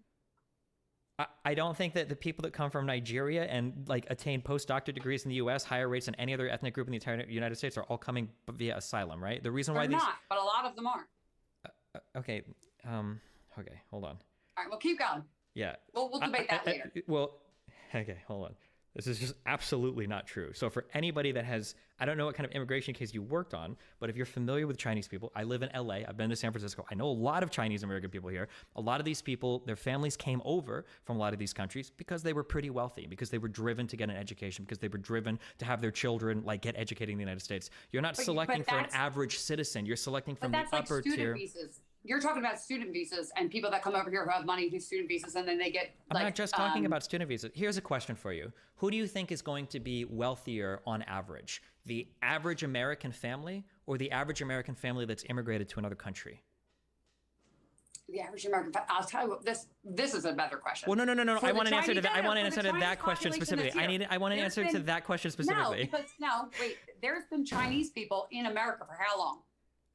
I don't think that the people that come from Nigeria and like attain postdoctorate degrees in the U.S. higher rates than any other ethnic group in the entire United States are all coming via asylum, right? The reason why They're not, but a lot of them are. Okay, okay, hold on. All right, well, keep going. Yeah. We'll debate that later. Well, okay, hold on. This is just absolutely not true. So for anybody that has, I don't know what kind of immigration case you worked on, but if you're familiar with Chinese people, I live in LA, I've been to San Francisco, I know a lot of Chinese American people here. A lot of these people, their families came over from a lot of these countries because they were pretty wealthy, because they were driven to get an education, because they were driven to have their children like get educated in the United States. You're not selecting for an average citizen, you're selecting from the upper tier. Visas. You're talking about student visas and people that come over here who have money do student visas and then they get I'm not just talking about student visas. Here's a question for you. Who do you think is going to be wealthier on average? The average American family or the average American family that's immigrated to another country? The average American, I'll tell you what, this is a better question. Well, no. For I the want an answer to Chinese- that. I want an for answer the to that Chinese question population specifically. that's here. I want an There's answer to been- that question specifically. Wait, there's been Chinese people in America for how long?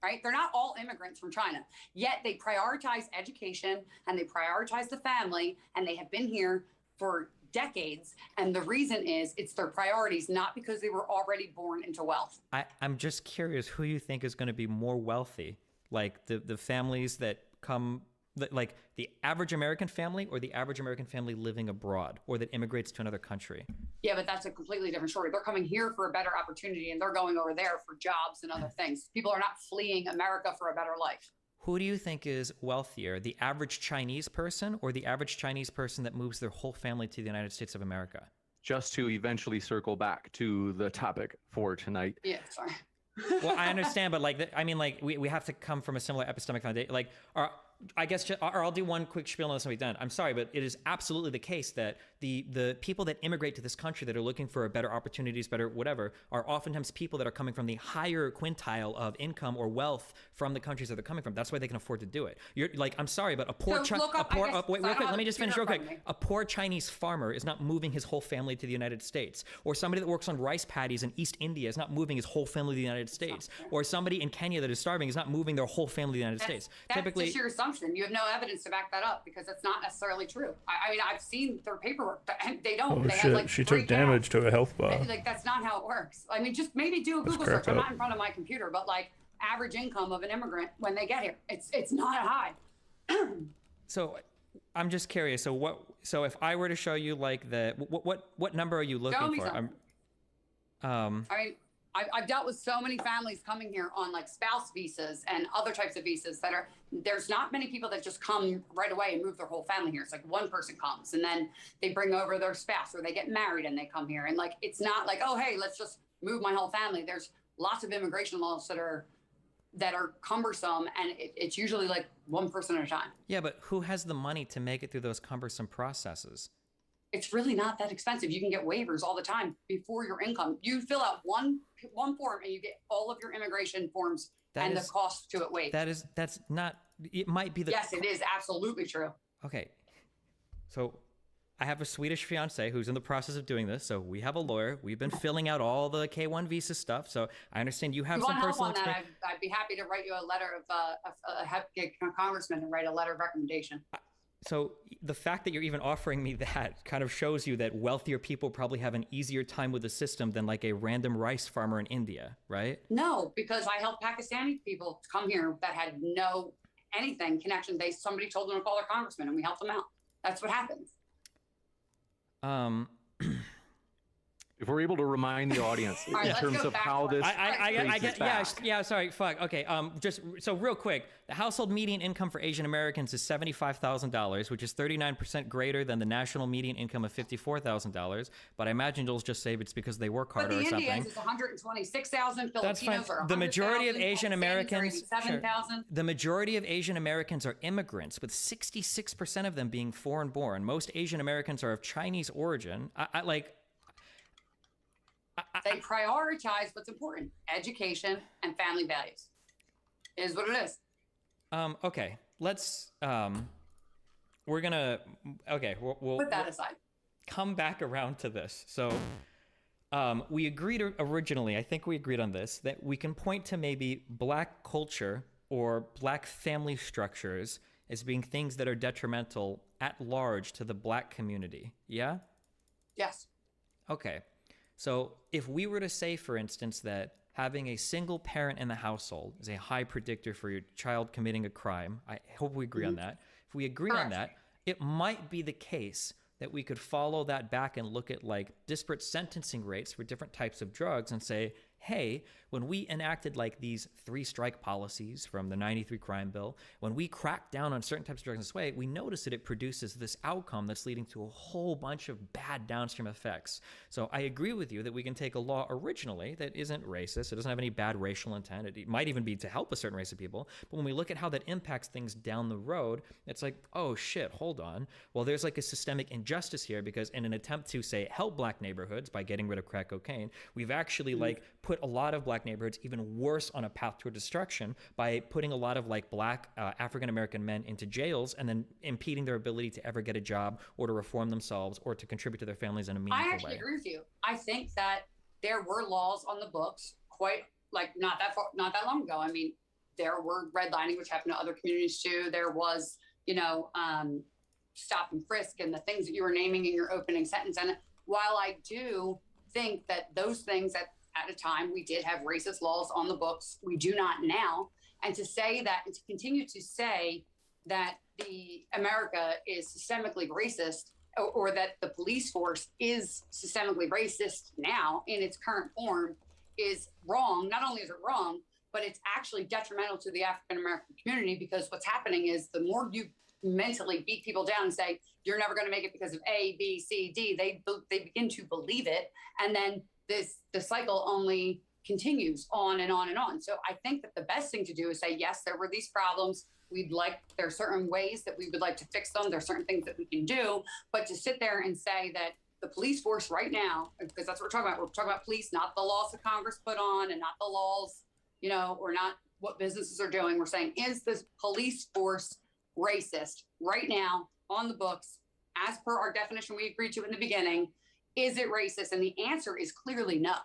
Right? They're not all immigrants from China, yet they prioritize education and they prioritize the family, and they have been here for decades. And the reason is it's their priorities, not because they were already born into wealth. I'm just curious who you think is going to be more wealthy, like the families that come, like the average American family or the average American family living abroad or that immigrates to another country. Yeah, but that's a completely different story. They're coming here for a better opportunity and they're going over there for jobs and other things. People are not fleeing America for a better life. Who do you think is wealthier, the average Chinese person or the average Chinese person that moves their whole family to the United States of America? Just to eventually circle back to the topic for tonight. Yeah, sorry. Well, I understand, but like, I mean, like we have to come from a similar epistemic foundation. Like, I guess, or I'll do one quick spiel on this and we're done. I'm sorry, but it is absolutely the case that the people that immigrate to this country that are looking for better opportunities, better whatever, are oftentimes people that are coming from the higher quintile of income or wealth from the countries that they're coming from. That's why they can afford to do it. You're like, I'm sorry, but a poor, wait, real quick, let me just finish real quick. A poor Chinese farmer is not moving his whole family to the United States, or somebody that works on rice paddies in East India is not moving his whole family to the United States, or somebody in Kenya that is starving is not moving their whole family to the United States. That's just your assumption. You have no evidence to back that up because that's not necessarily true. I mean, I've seen their paperwork, and they don't. Oh they shit, have, like, she took damage to a health bar. Like, that's not how it works. I mean, just maybe do a Google search. I'm not in front of my computer, but like average income of an immigrant when they get here, it's not high. So I'm just curious. So if I were to show you like what number are you looking for? I mean, I've dealt with so many families coming here on like spouse visas and other types of visas that are, there's not many people that just come right away and move their whole family here. It's like one person comes and then they bring over their spouse, or they get married and they come here. And like, it's not like, oh, hey, let's just move my whole family. There's lots of immigration laws that are cumbersome, and it's usually like one person at a time. Yeah, but who has the money to make it through those cumbersome processes? It's really not that expensive. You can get waivers all the time before your income. You fill out one form and you get all of your immigration forms the cost to it waived. That's not, it might be the... Yes, it is absolutely true. Okay. So I have a Swedish fiance who's in the process of doing this. So we have a lawyer. We've been filling out all the K-1 visa stuff. So I understand you have some personal experience. I'd be happy to write you a letter of congressman and write a letter of recommendation. So the fact that you're even offering me that kind of shows you that wealthier people probably have an easier time with the system than like a random rice farmer in India, right? No, because I helped Pakistani people come here that had no anything connection. Somebody told them to call their congressman and we helped them out. That's what happens. If we're able to remind the audience in terms of how this I get yeah sorry fuck okay just so real quick, the household median income for Asian Americans is $75,000, which is 39% greater than the national median income of $54,000. But I imagine you'll just say it's because they work harder or something. But the Indians is 126,000. That's fine. Filipinos are The majority of Asian Americans, 7,000. The majority of Asian Americans are immigrants, with 66% of them being foreign born. Most Asian Americans are of Chinese origin. They prioritize what's important: education and family values. It is what it is. Okay, let's we're gonna we'll Put that aside. come back around to this. So we agreed originally, I think we agreed on this, that we can point to maybe black culture or black family structures as being things that are detrimental at large to the black community. Yeah? Yes. Okay. So if we were to say, for instance, that having a single parent in the household is a high predictor for your child committing a crime, I hope we agree on that. If we agree on that, it might be the case that we could follow that back and look at like disparate sentencing rates for different types of drugs and say, hey, when we enacted like these 3-strike policies from the 93 crime bill, when we cracked down on certain types of drugs in this way, we notice that it produces this outcome that's leading to a whole bunch of bad downstream effects. So I agree with you that we can take a law originally that isn't racist, it doesn't have any bad racial intent, it might even be to help a certain race of people, but when we look at how that impacts things down the road, it's like, oh shit, hold on. Well, there's like a systemic injustice here because in an attempt to say help black neighborhoods by getting rid of crack cocaine, we've actually like put a lot of black neighborhoods even worse on a path toward destruction by putting a lot of like black African-American men into jails and then impeding their ability to ever get a job or to reform themselves or to contribute to their families in a meaningful way. I actually agree with you. I think that there were laws on the books quite like not that long ago. I mean, there were redlining, which happened to other communities too. There was, stop and frisk and the things that you were naming in your opening sentence. And while I do think that those things at a time we did have racist laws on the books, we do not now. And to say that, and to continue to say that the America is systemically racist or that the police force is systemically racist now in its current form is wrong. Not only is it wrong, but it's actually detrimental to the African-American community because what's happening is the more you mentally beat people down and say, you're never going to make it because of A, B, C, D, they begin to believe it. And then the cycle only continues on and on and on. So I think that the best thing to do is say, yes, there were these problems. There are certain ways that we would like to fix them. There are certain things that we can do, but to sit there and say that the police force right now, because that's what we're talking about police, not the laws that Congress put on and not the laws, or not what businesses are doing. We're saying, is this police force racist right now on the books, as per our definition we agreed to in the beginning? Is it racist? And the answer is clearly no.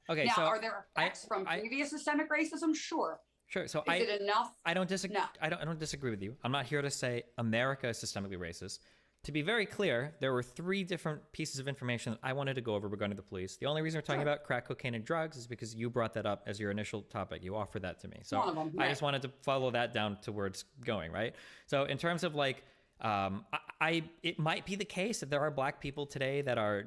Okay, now, so are there effects from previous systemic racism? Sure. Sure. So is it enough? I don't disagree. No. I don't disagree with you. I'm not here to say America is systemically racist. To be very clear, there were 3 different pieces of information that I wanted to go over regarding the police. The only reason we're talking about crack cocaine and drugs is because you brought that up as your initial topic. You offered that to me. So One of them, I just wanted to follow that down to where it's going, right? So in terms of like, it might be the case that there are black people today that are,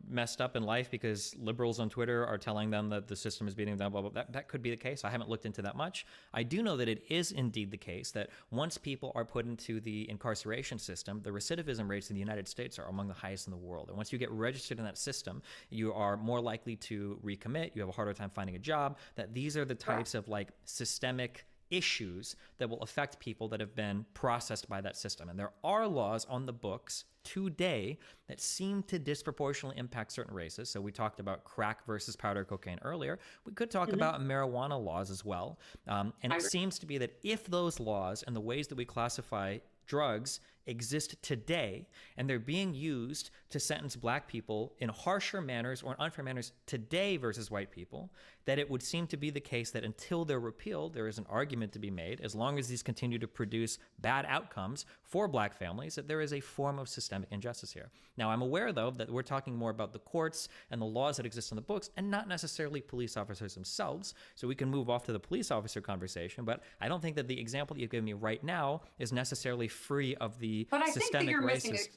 messed up in life because liberals on Twitter are telling them that the system is beating them, blah, blah, blah. That could be the case. I haven't looked into that much. I do know that it is indeed the case that once people are put into the incarceration system, the recidivism rates in the United States are among the highest in the world. And once you get registered in that system, you are more likely to recommit. You have a harder time finding a job. That these are the types of like systemic issues that will affect people that have been processed by that system. And there are laws on the books today that seem to disproportionately impact certain races. So we talked about crack versus powder cocaine earlier. We could talk about marijuana laws as well. And it seems to be that if those laws and the ways that we classify drugs exist today and they're being used to sentence black people in harsher manners or in unfair manners today versus white people, that it would seem to be the case that until they're repealed, there is an argument to be made, as long as these continue to produce bad outcomes for black families, that there is a form of systemic injustice here. Now, I'm aware, though, that we're talking more about the courts and the laws that exist in the books and not necessarily police officers themselves, so we can move off to the police officer conversation, but I don't think that the example that you've given me right now is necessarily free of the systemic racism.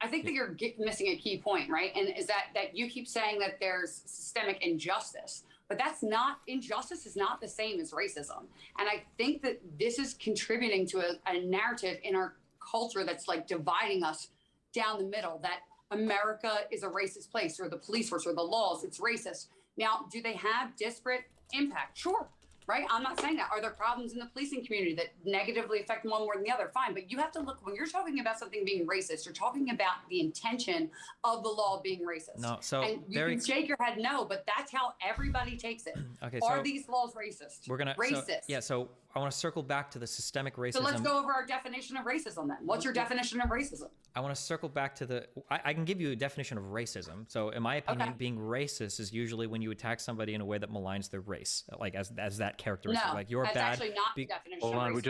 I think that you're missing a key point, right? And is that you keep saying that there's systemic injustice, but that's not, injustice is not the same as racism. And I think that this is contributing to a narrative in our culture that's like dividing us down the middle, that America is a racist place, or the police force or the laws, it's racist. Now, do they have disparate impact? Sure. right? I'm not saying that. Are there problems in the policing community that negatively affect one more than the other? Fine. But you have to look, when you're talking about something being racist, you're talking about the intention of the law being racist. No, so and you can shake your head no, but that's how everybody takes it. Okay, Are so these laws racist? we're gonna racist. So I want to circle back to the systemic racism. So let's go over our definition of racism then. What's your definition of racism? I want to circle back to the. I can give you a definition of racism. So, in my opinion, being racist is usually when you attack somebody in a way that maligns their race, like as that characteristic. No, like you're that's bad. actually not the definition Hold of on, racism. we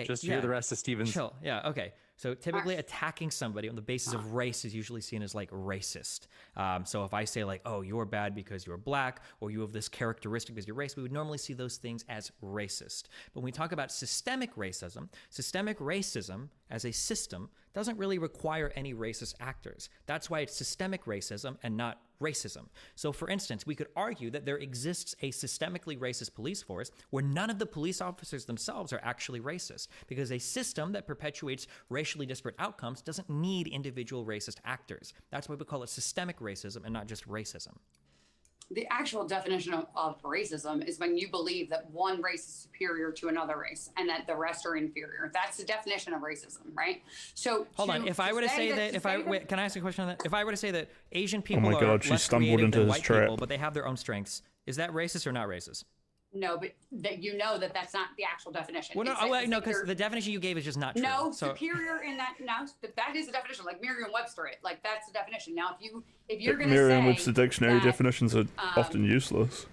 just hear the rest of Steven's. Chill. Yeah. Okay. So typically, attacking somebody on the basis of race is usually seen as like racist. So if I say like, "Oh, you're bad because you're black," or "You have this characteristic because you're race," we would normally see those things as racist. But when we talk about systemic racism as a system doesn't really require any racist actors. That's why it's systemic racism and not racism. So for instance, we could argue that there exists a systemically racist police force where none of the police officers themselves are actually racist, because a system that perpetuates racially disparate outcomes doesn't need individual racist actors. That's why we call it systemic racism and not just racism. The actual definition of racism is when you believe that one race is superior to another race and that the rest are inferior. That's the definition of racism, right? So hold on. If I were to say that, can I ask a question on that? If I were to say that Asian people my are God, she less stumbled creative into than his white trap. people, but they have their own strengths, is that racist or not racist? No, but that you know that that's not the actual definition. Well, no, It's like- no, because the definition you gave is just not true. No, So, superior in that. No, that is the definition. Like Merriam-Webster, like that's the definition. Now, if you're going to say Merriam-Webster dictionary that, definitions are often useless.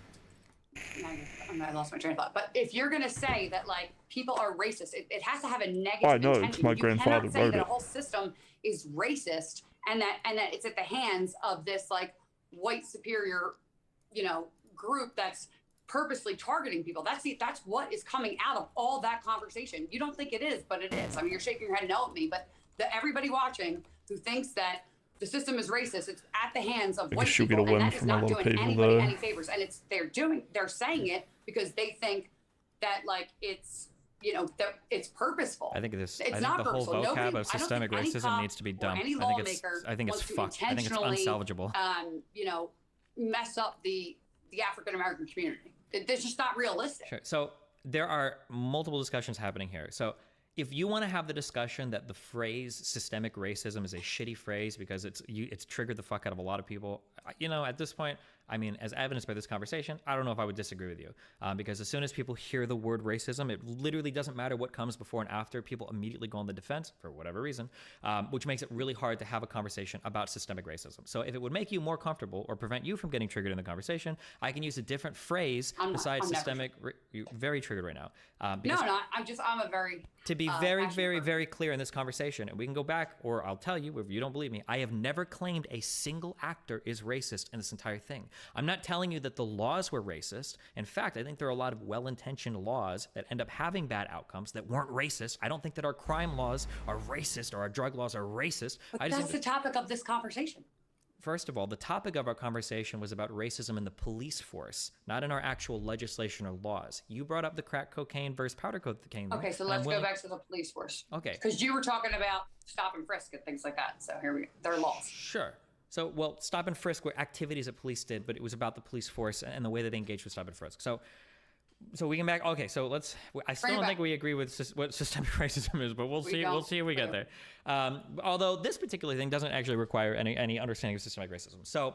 I lost my train of thought. But if you're going to say that like people are racist, it has to have a negative I know, it's intention. my You grandfather cannot say wrote that a it. whole system is racist and that it's at the hands of this like white superior, group that's purposely targeting people. That's what is coming out of all that conversation. You don't think it is, but it is. I mean, you're shaking your head no at me, but everybody watching who thinks that the system is racist, it's at the hands of white she'll people, get a and win that is from a not lot of doing people, anybody though. any favors. And they're saying it because they think that like it's that it's purposeful. I think It's the not whole purposeful. vocab Nobody- of I don't systemic think any racism cop needs to be or dumped. any I think it's lawmaker fucked. I think it's intentionally, unsalvageable. Mess up the African American community. It's just not realistic. Sure. So there are multiple discussions happening here. So if you want to have the discussion that the phrase systemic racism is a shitty phrase because it's triggered the fuck out of a lot of people, at this point, I mean, as evidenced by this conversation, I don't know if I would disagree with you, because as soon as people hear the word racism, it literally doesn't matter what comes before and after. People immediately go on the defense for whatever reason, which makes it really hard to have a conversation about systemic racism. So if it would make you more comfortable or prevent you from getting triggered in the conversation, I can use a different phrase besides systemic. You're very triggered right now. No, I'm a very to be very clear in this conversation, and we can go back, or I'll tell you if you don't believe me, I have never claimed a single actor is racist in this entire thing. I'm not telling you that the laws were racist. In fact, I think there are a lot of well-intentioned laws that end up having bad outcomes that weren't racist. I don't think that our crime laws are racist or our drug laws are racist. But that's the topic of this conversation. First of all, the topic of our conversation was about racism in the police force, not in our actual legislation or laws. You brought up the crack cocaine versus powder cocaine. Okay, so let's go back to the police force. Okay. Because you were talking about stop and frisk and things like that. So here we go. There are laws. Sure. So, well, stop and frisk were activities that police did, but it was about the police force and the way that they engaged with stop and frisk. So we can back. Okay, so I still don't think we agree with what systemic racism is, but we'll see. We'll see if we get there. Although this particular thing doesn't actually require any understanding of systemic racism. So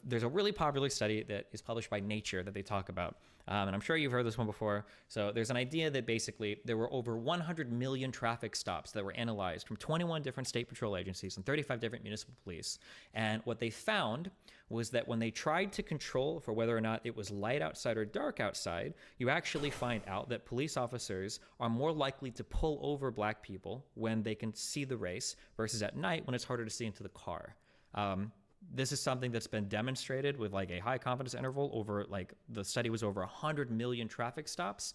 there's a really popular study that is published by Nature that they talk about. And I'm sure you've heard this one before. So there's an idea that basically there were over 100 million traffic stops that were analyzed from 21 different state patrol agencies and 35 different municipal police. And what they found was that when they tried to control for whether or not it was light outside or dark outside, you actually find out that police officers are more likely to pull over black people when they can see the race versus at night when it's harder to see into the car. This is something that's been demonstrated with like a high confidence interval over the study was over 100 million traffic stops.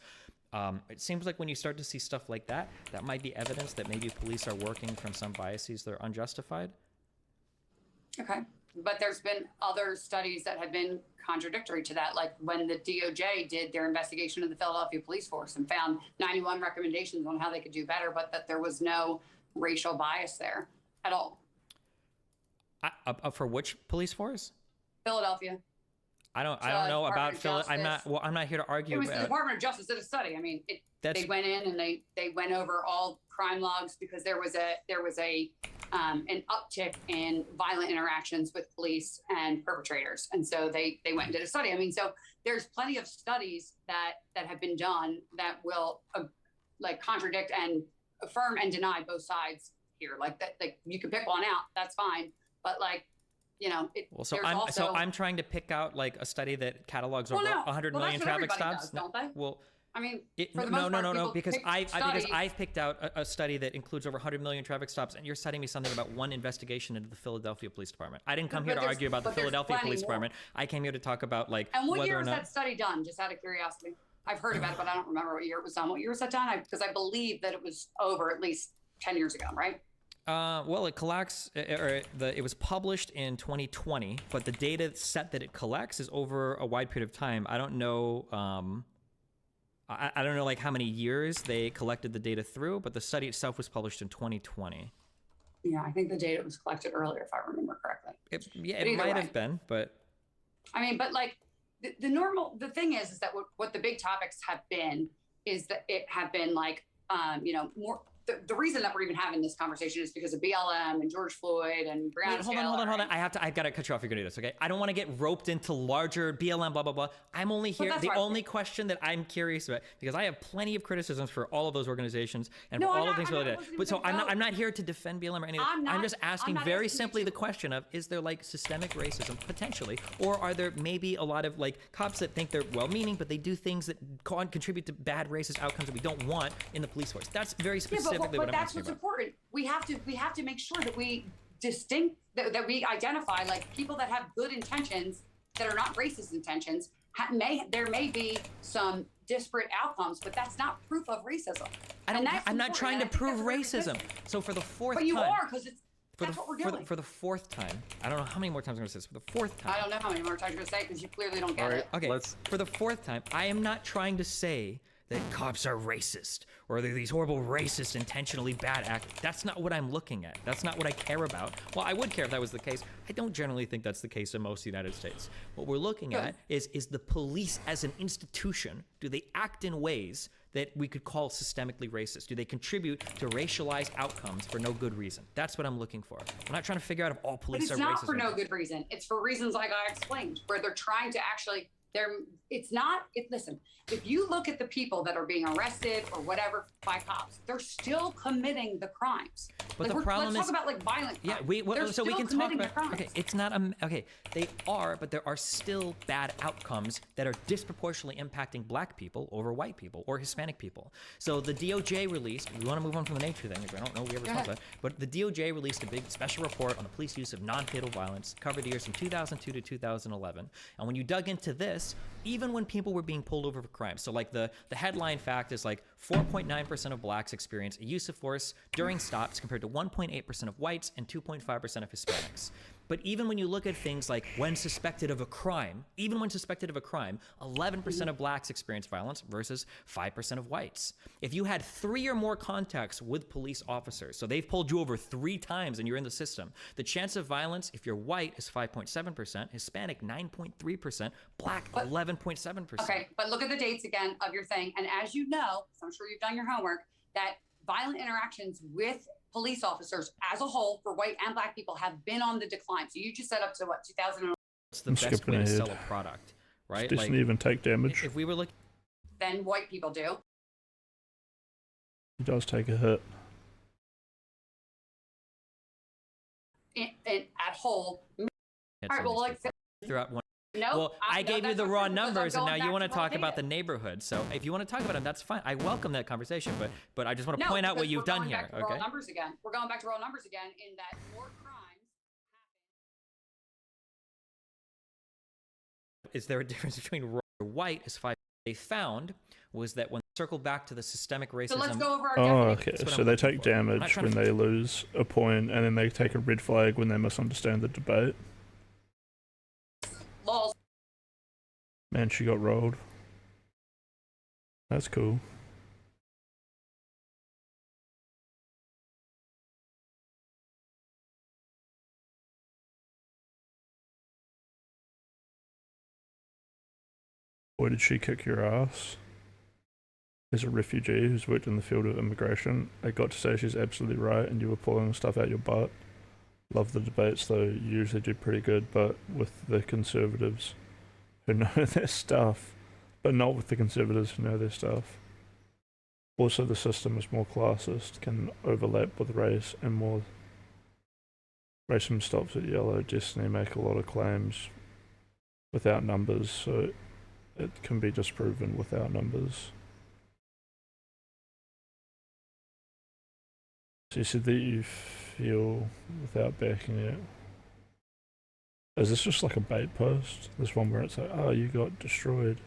It seems like when you start to see stuff like that, that might be evidence that maybe police are working from some biases that are unjustified. Okay. But there's been other studies that have been contradictory to that, like when the DOJ did their investigation of the Philadelphia police force and found 91 recommendations on how they could do better, but that there was no racial bias there at all. For which police force? Philadelphia. I don't know about Phil. I'm not here to argue It was the about. Department of Justice did a study. I mean, they went in and they went over all crime logs because there was an uptick in violent interactions with police and perpetrators, and so they went and did a study. I mean, so there's plenty of studies that have been done that will like contradict and affirm and deny both sides here. Like that, like you can pick one out, that's fine, but like. You know, I'm trying to pick out like a study that catalogs over 100 well, million traffic stops. Does, don't they? Well, I mean, no, because I've picked out a study that includes over 100 million traffic stops, and you're citing me something about one investigation into the Philadelphia Police Department. I didn't come here to argue about the Philadelphia Police Department. I came here to talk about like. And what year was that study done? Just out of curiosity, I've heard about it, but I don't remember what year it was done. What year was that done? Because I believe that it was over at least 10 years ago, right? Well, it collects, it was published in 2020, but the data set that it collects is over a wide period of time. I don't know, I don't know like how many years they collected the data through, but the study itself was published in 2020. Yeah, I think the data was collected earlier, if I remember correctly. It might have been, but. I mean, but like the thing is that what the big topics have been is that it have been like, you know, more. The reason that we're even having this conversation is because of BLM and George Floyd and Breonna Wait, hold on. I've got to cut you off. You're gonna do this, okay? I don't want to get roped into larger BLM, blah blah blah. I'm only here. The only question that I'm curious about, because I have plenty of criticisms for all of those organizations and for all of the things related. But so I'm not here to defend BLM or anything. I'm just asking very simply the question of: is there like systemic racism potentially, or are there maybe a lot of like cops that think they're well-meaning but they do things that contribute to bad racist outcomes that we don't want in the police force? That's very specific. But that's what's important. We have to make sure that we that we identify like people that have good intentions that are not racist intentions. There may be some disparate outcomes, but that's not proof of racism. I'm not trying to prove racism. So for the fourth time. But you are, because that's what we're doing. For the fourth time. I don't know how many more times I'm going to say this. For the fourth time. I don't know how many more times you're going to say it because you clearly don't get it. Okay, for the fourth time, I am not trying to say that cops are racist or they're these horrible racist intentionally bad actors. That's not what I'm looking at. That's not what I care about. Well, I would care if that was the case. I don't generally think that's the case in most of the United States. What we're looking at is the police as an institution, do they act in ways that we could call systemically racist? Do they contribute to racialized outcomes for no good reason? That's what I'm looking for. I'm not trying to figure out if all police are racist. But it's not for no good reason. It's for reasons like I explained, where they're trying to actually listen, if you look at the people that are being arrested or whatever by cops, they're still committing the crimes. But the problem let's talk about like violent crimes. Yeah, so we can talk about, okay, it's not, okay, they are, but there are still bad outcomes that are disproportionately impacting black people over white people or Hispanic people. So the DOJ released, we want to move on from the nature thing, I don't know if we ever talked about it, but the DOJ released a big special report on the police use of non-fatal violence, covered the years from 2002 to 2011. And when you dug into this, even when people were being pulled over for crimes, so like the headline fact is like 4.9% of blacks experience a use of force during stops compared to 1.8% of whites and 2.5% of Hispanics. But even when you look at things like when suspected of a crime, 11% of blacks experience violence versus 5% of whites. If you had 3 or more contacts with police officers, so they've pulled you over 3 times and you're in the system, the chance of violence, if you're white, is 5.7%, Hispanic 9.3%, black 11.7%. Okay, but look at the dates again of your thing. And as you know, so I'm sure you've done your homework, that violent interactions with police officers as a whole for white and black people have been on the decline. So you just set up to what, 2000? It's the best way to sell a product, right? Doesn't even take damage. If we were looking, then white people do. He does take a hit. At whole. All right, well, like throughout one. No, well, I gave you the raw numbers, and now you want to talk about the neighborhood. So if you want to talk about them, that's fine. I welcome that conversation, but I just want to point out what you've done here. Okay. Raw numbers again. We're going back to raw numbers again in that more crimes. Is there a difference between raw or white? Is 5? They found was that when they circled back to the systemic racism. So let's go over our okay. So they take damage when they lose a point, and then they take a red flag when they misunderstand the debate. Laws. Man, she got rolled. That's cool. Boy, did she kick your ass. As a refugee who's worked in the field of immigration, I got to say she's absolutely right and you were pulling stuff out your butt. Love the debates though, you usually do pretty good, but with the conservatives who know their stuff, but not with the conservatives who know their stuff. Also, the system is more classist, can overlap with race, and more racism stops at yellow. Destiny make a lot of claims without numbers, so it can be disproven without numbers. So you said that you feel without backing it. Is this just like a bait post? This one where it's like, oh, you got destroyed.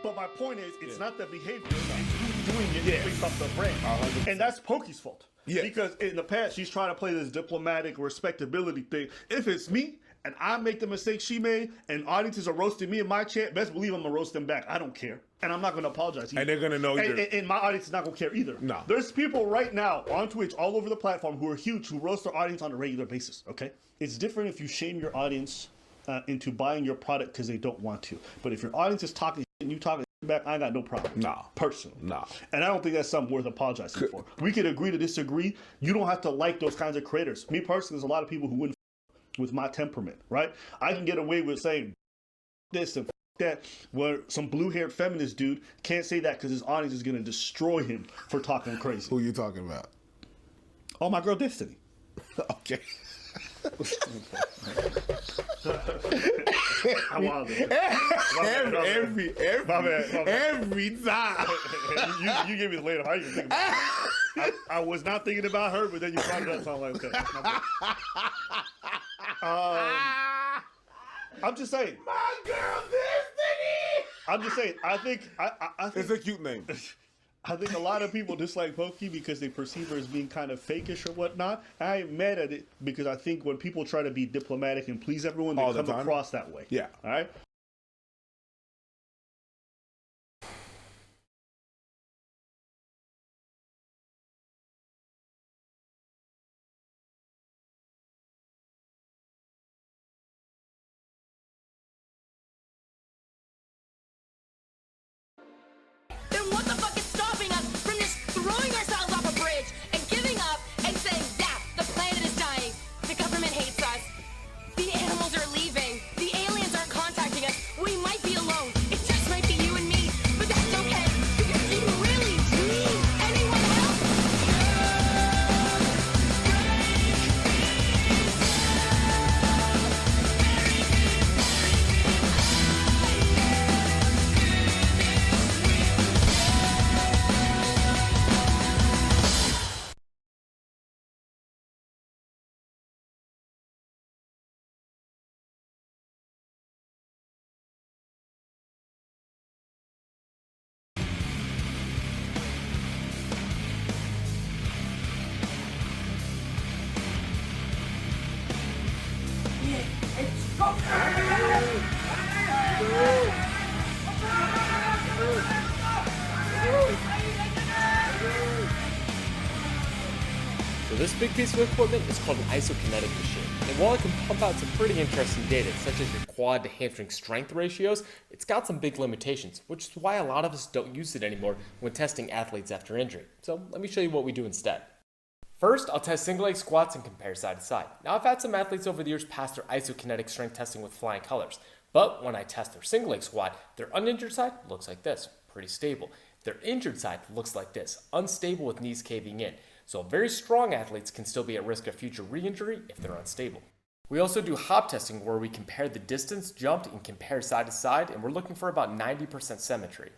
But my point is, it's not the behavior; it's who's doing it that brings up the brand, and that's Pokey's fault. Yeah. Because in the past, she's trying to play this diplomatic respectability thing. If it's me and I make the mistake she made, and audiences are roasting me in my chat, best believe I'm gonna roast them back. I don't care, and I'm not gonna apologize either. And they're gonna know and my audience is not gonna care either. No. There's people right now on Twitch all over the platform who are huge, who roast their audience on a regular basis. Okay, it's different if you shame your audience into buying your product because they don't want to. But if your audience is talking shit and you talking shit back, I ain't got no problem. Nah. Personally. Nah. And I don't think that's something worth apologizing for. We could agree to disagree. You don't have to like those kinds of creators. Me personally, there's a lot of people who wouldn't with my temperament, right? I can get away with saying this and that, where some blue-haired feminist dude can't say that because his audience is going to destroy him for talking crazy. Who you talking about? Oh, my girl Destiny. Okay. I'm wild. Every time. you gave me the later. How you think about it? I was not thinking about her, but then you brought it up. So I'm like, okay. I'm just saying. My girl Destiny. I'm just saying. I think it's a cute name. I think a lot of people dislike Pokey because they perceive her as being kind of fakish or whatnot. I ain't mad at it because I think when people try to be diplomatic and please everyone, they come across that way. Yeah. All right. Then what the fuck is stopping us from just throwing ourselves off a bridge and giving up and saying, yeah, the planet is dying, the government hates us, the animals are leaving, the aliens aren't contacting us, we might be alone, it just might be you and me, but that's okay, because you really need anyone else. So this big piece of equipment is called an isokinetic machine, and while it can pump out some pretty interesting data, such as your quad to hamstring strength ratios, it's got some big limitations, which is why a lot of us don't use it anymore when testing athletes after injury. So let me show you what we do instead. First, I'll test single leg squats and compare side to side. Now I've had some athletes over the years pass their isokinetic strength testing with flying colors, but when I test their single leg squat, their uninjured side looks like this, pretty stable. Their injured side looks like this, unstable with knees caving in. So very strong athletes can still be at risk of future re-injury if they're unstable. We also do hop testing where we compare the distance jumped and compare side to side, and we're looking for about 90% symmetry.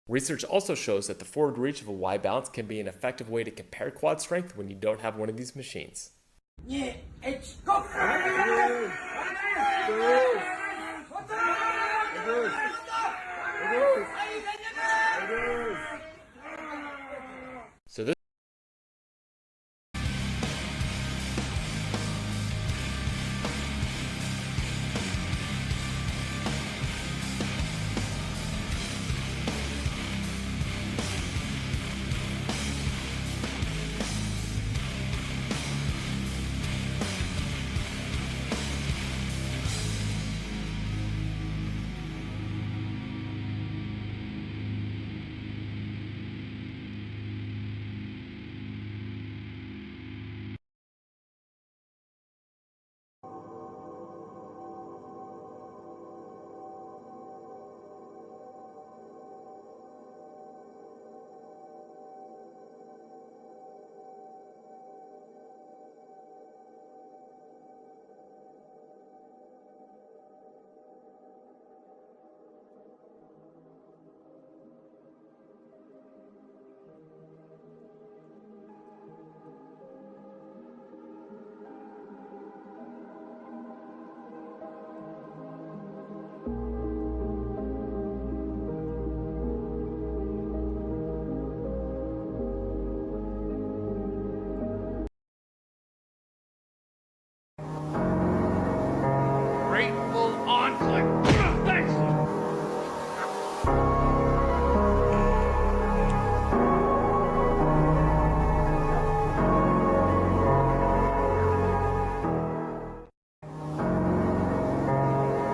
Research also shows that the forward reach of a Y balance can be an effective way to compare quad strength when you don't have one of these machines. Yeah, it's go. So this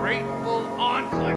Grateful Enclave.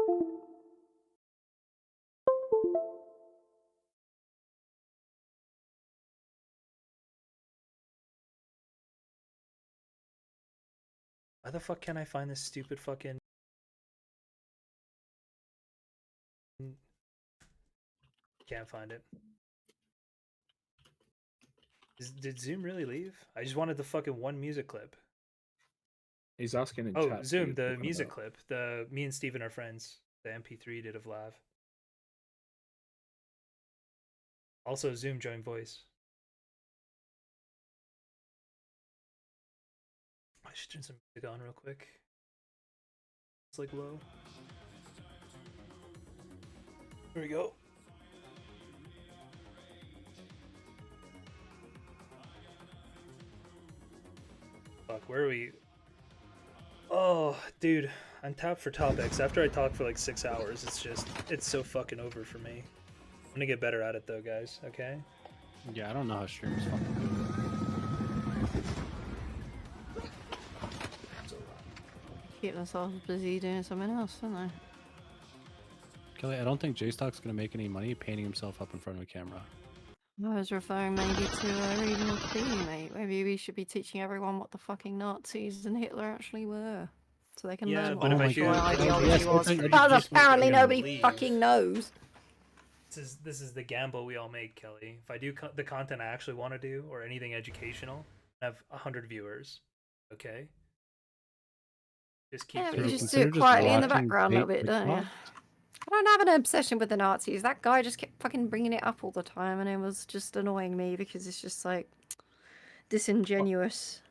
Why the fuck can't I find this stupid fucking... Can't find it. Did Zoom really leave? I just wanted the fucking one music clip. He's asking in Oh, chat. Zoom, the music clip. The me and Steven are friends. The MP3 did of Lav. Also, Zoom join voice. I should turn some music on real quick. It's like low. Here we go. Fuck, where are we? Oh, dude, I'm tapped for topics. After I talk for like 6 hours, it's so fucking over for me. I'm gonna get better at it though, guys, okay? Yeah, I don't know how streamers fucking do Keep themselves busy doing something else, don't they? it. Kelly, I don't think J-Stock's gonna make any money painting himself up in front of a camera. I was referring maybe to reading Wikipedia, mate. Maybe we should be teaching everyone what the fucking Nazis and Hitler actually were. So they can Yeah, learn but what if I the do- ideology Yes, was. I think Because just want apparently them to nobody leave. fucking knows. This is the gamble we all make, Kelly. If I do the content I actually want to do, or anything educational, I have 100 viewers, okay? Just keep Yeah, but throwing you just them. do it quietly in the watching background a little fake bit, don't you? TikToks? I don't have an obsession with the Nazis. That guy just kept fucking bringing it up all the time, and it was just annoying me because it's just like disingenuous.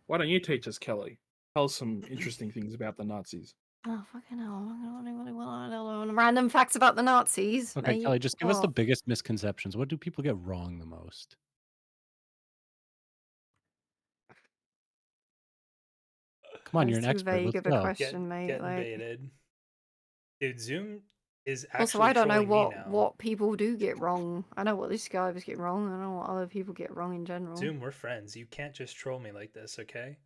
Why don't you teach us, Kelly? Tell us some interesting things about the Nazis. Oh fucking hell! Random facts about the Nazis. Okay, mate. Kelly, just give us the What? biggest misconceptions. What do people get wrong the most? Come on, That's you're an too expert. vague Let's of a go. question, mate. Getting Like, baited. Dude, Zoom is actually also, I don't know trolling me now. what people do get wrong. I know what this guy was getting wrong. I don't know what other people get wrong in general. Zoom, we're friends. You can't just troll me like this, okay?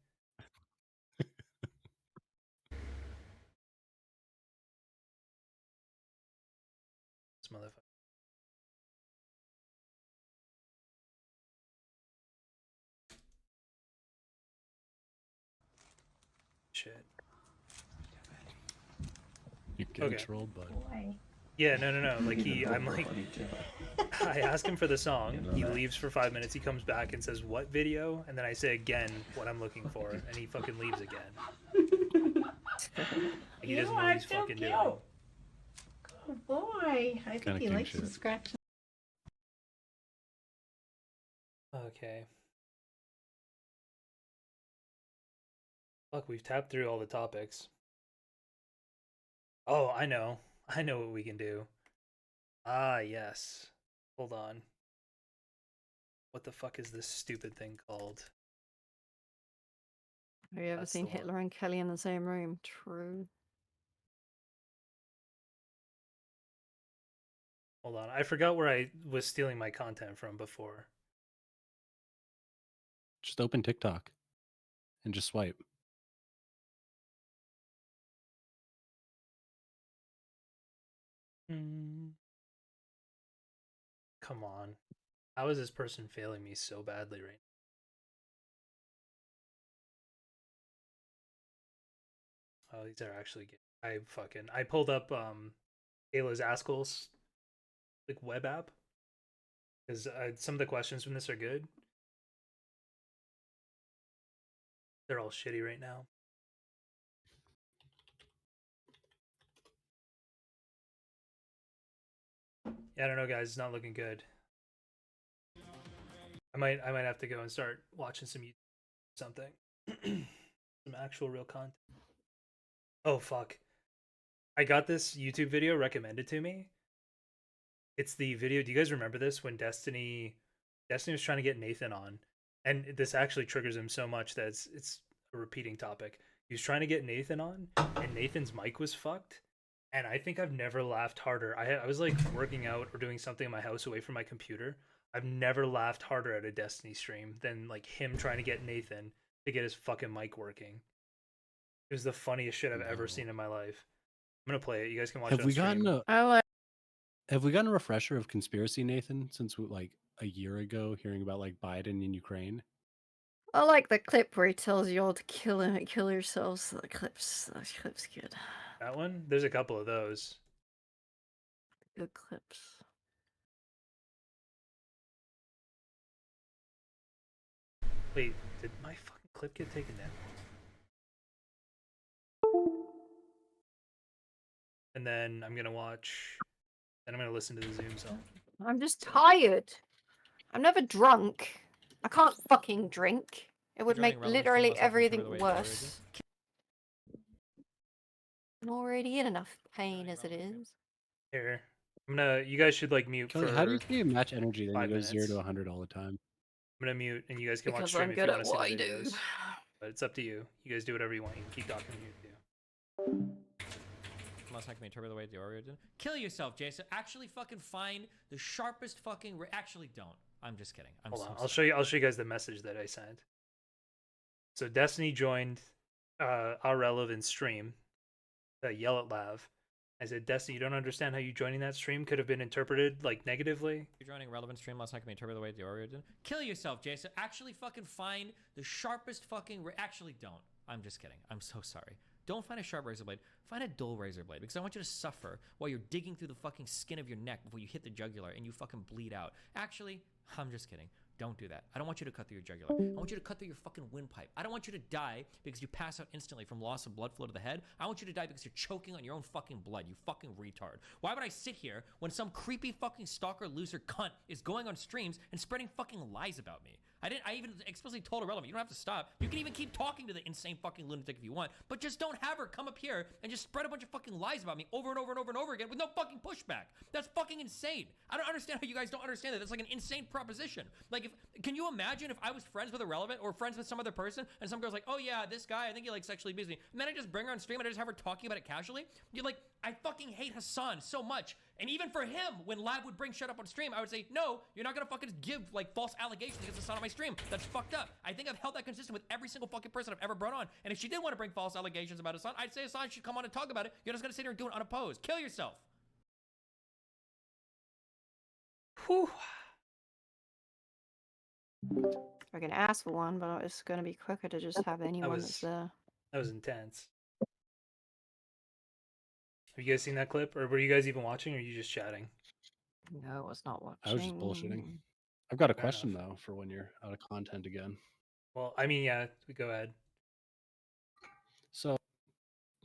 This motherfucker. Shit. You're getting Okay. trolled, bud. Yeah, no. Like I'm like, I ask him for the song. He leaves for 5 minutes. He comes back and says, "What video?" And then I say again what I'm looking for, and he fucking leaves again. He doesn't know what he's fucking doing. Good boy. I Kinda think he king likes to shit. scratch. Okay. Fuck, we've tapped through all the topics. Oh, I know what we can do. Ah, yes. Hold on. What the fuck is this stupid thing called? Have you ever That's seen the one. Hitler and Kelly in the same room? True. Hold on. I forgot where I was stealing my content from before. Just open TikTok and just swipe. Come on. How is this person failing me so badly right now? Oh, these are actually good. I pulled up Ayla's Askell's like web app because some of the questions from this are good. They're all shitty right now. Yeah, I don't know, guys. It's not looking good. I might have to go and start watching some YouTube something. Some actual real content. Oh fuck. I got this YouTube video recommended to me. It's the video. Do you guys remember this when Destiny was trying to get Nathan on? And this actually triggers him so much that it's a repeating topic. He was trying to get Nathan on, and Nathan's mic was fucked. And I think I've never laughed harder. I was like working out or doing something in my house away from my computer. I've never laughed harder at a Destiny stream than like him trying to get Nathan to get his fucking mic working. It was the funniest shit I've ever seen in my life. gonna play it. You guys can watch Have it on we stream. gotten a I like. Have we gotten a refresher of conspiracy, Nathan, since like a year ago, hearing about like Biden in Ukraine? I like the clip where he tells you all to kill yourselves. That clip's good. That one? There's a couple of those. Good clips. Wait, did my fucking clip get taken down? And then I'm gonna watch. Then I'm gonna listen to the Zoom song. I'm just tired. I'm never drunk. I can't fucking drink. It would make literally everything worse. I'm already in enough pain as it is. Here, I'm gonna. You guys should like mute Kelly, for. how do you match energy then you 5 go 0 minutes. to 100 all the time? I'm gonna mute, and you guys can watch Because stream I'm if you good want at to see what the I do. videos. But it's up to you. You guys do whatever you want. You can keep talking here too. Last night can be interpreted the way the Oreo did. Kill yourself, Jason. Actually, fucking find the sharpest fucking. Actually, don't. I'm just kidding. I'm Hold so on. sorry. I'll show you guys the message that I sent. So Destiny joined our relevant stream. Yell at Lav. I said, Destiny, you don't understand how you joining that stream could have been interpreted like negatively. You're joining relevant stream last night can be interpreted the way the Oreo did. Kill yourself, Jason. Actually, fucking find the sharpest fucking. Actually, don't. I'm just kidding. I'm so sorry. Don't find a sharp razor blade. Find a dull razor blade because I want you to suffer while you're digging through the fucking skin of your neck before you hit the jugular and you fucking bleed out. Actually, I'm just kidding. Don't do that. I don't want you to cut through your jugular. I want you to cut through your fucking windpipe. I don't want you to die because you pass out instantly from loss of blood flow to the head. I want you to die because you're choking on your own fucking blood, you fucking retard. Why would I sit here when some creepy fucking stalker loser cunt is going on streams and spreading fucking lies about me? I even explicitly told Irrelevant, you don't have to stop. You can even keep talking to the insane fucking lunatic if you want, but just don't have her come up here and just spread a bunch of fucking lies about me over and over and over and over again with no fucking pushback. That's fucking insane. I don't understand how you guys don't understand that. That's like an insane proposition. Like, can you imagine if I was friends with Irrelevant or friends with some other person and some girl's like, oh yeah, this guy, I think he like sexually abused me. And then I just bring her on stream and I just have her talking about it casually. You're like, I fucking hate Hassan so much. And even for him, when Lab would bring shit up on stream, I would say, no, you're not gonna fucking give like false allegations against Hassan on my stream. That's fucked up. I think I've held that consistent with every single fucking person I've ever brought on. And if she did want to bring false allegations about Hassan, I'd say Hassan should come on and talk about it. You're just gonna sit here and do it unopposed. Kill yourself. Whew. I can ask for one, but it's going to be quicker to just have anyone that's there. That was intense. Have you guys seen that clip? Or were you guys even watching, or are you just chatting? No, I was not watching. I was just bullshitting. I've got a Fair question though for when you're out of content again. Well, I mean, yeah, go ahead. So,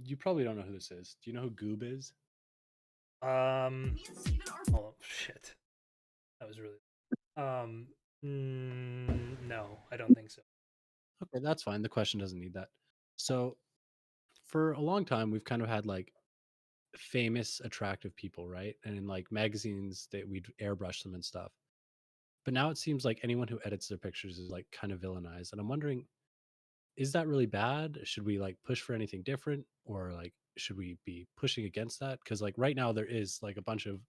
you probably don't know who this is. Do you know who Goob is? Hold on. Shit. That was really... no, I don't think so. Okay, that's fine. The question doesn't need that. So, for a long time, we've kind of had like famous, attractive people, right? And in like magazines, that we'd airbrush them and stuff. But now it seems like anyone who edits their pictures is like kind of villainized. And I'm wondering, is that really bad? Should we like push for anything different, or like should we be pushing against that? Because like right now there is like a bunch of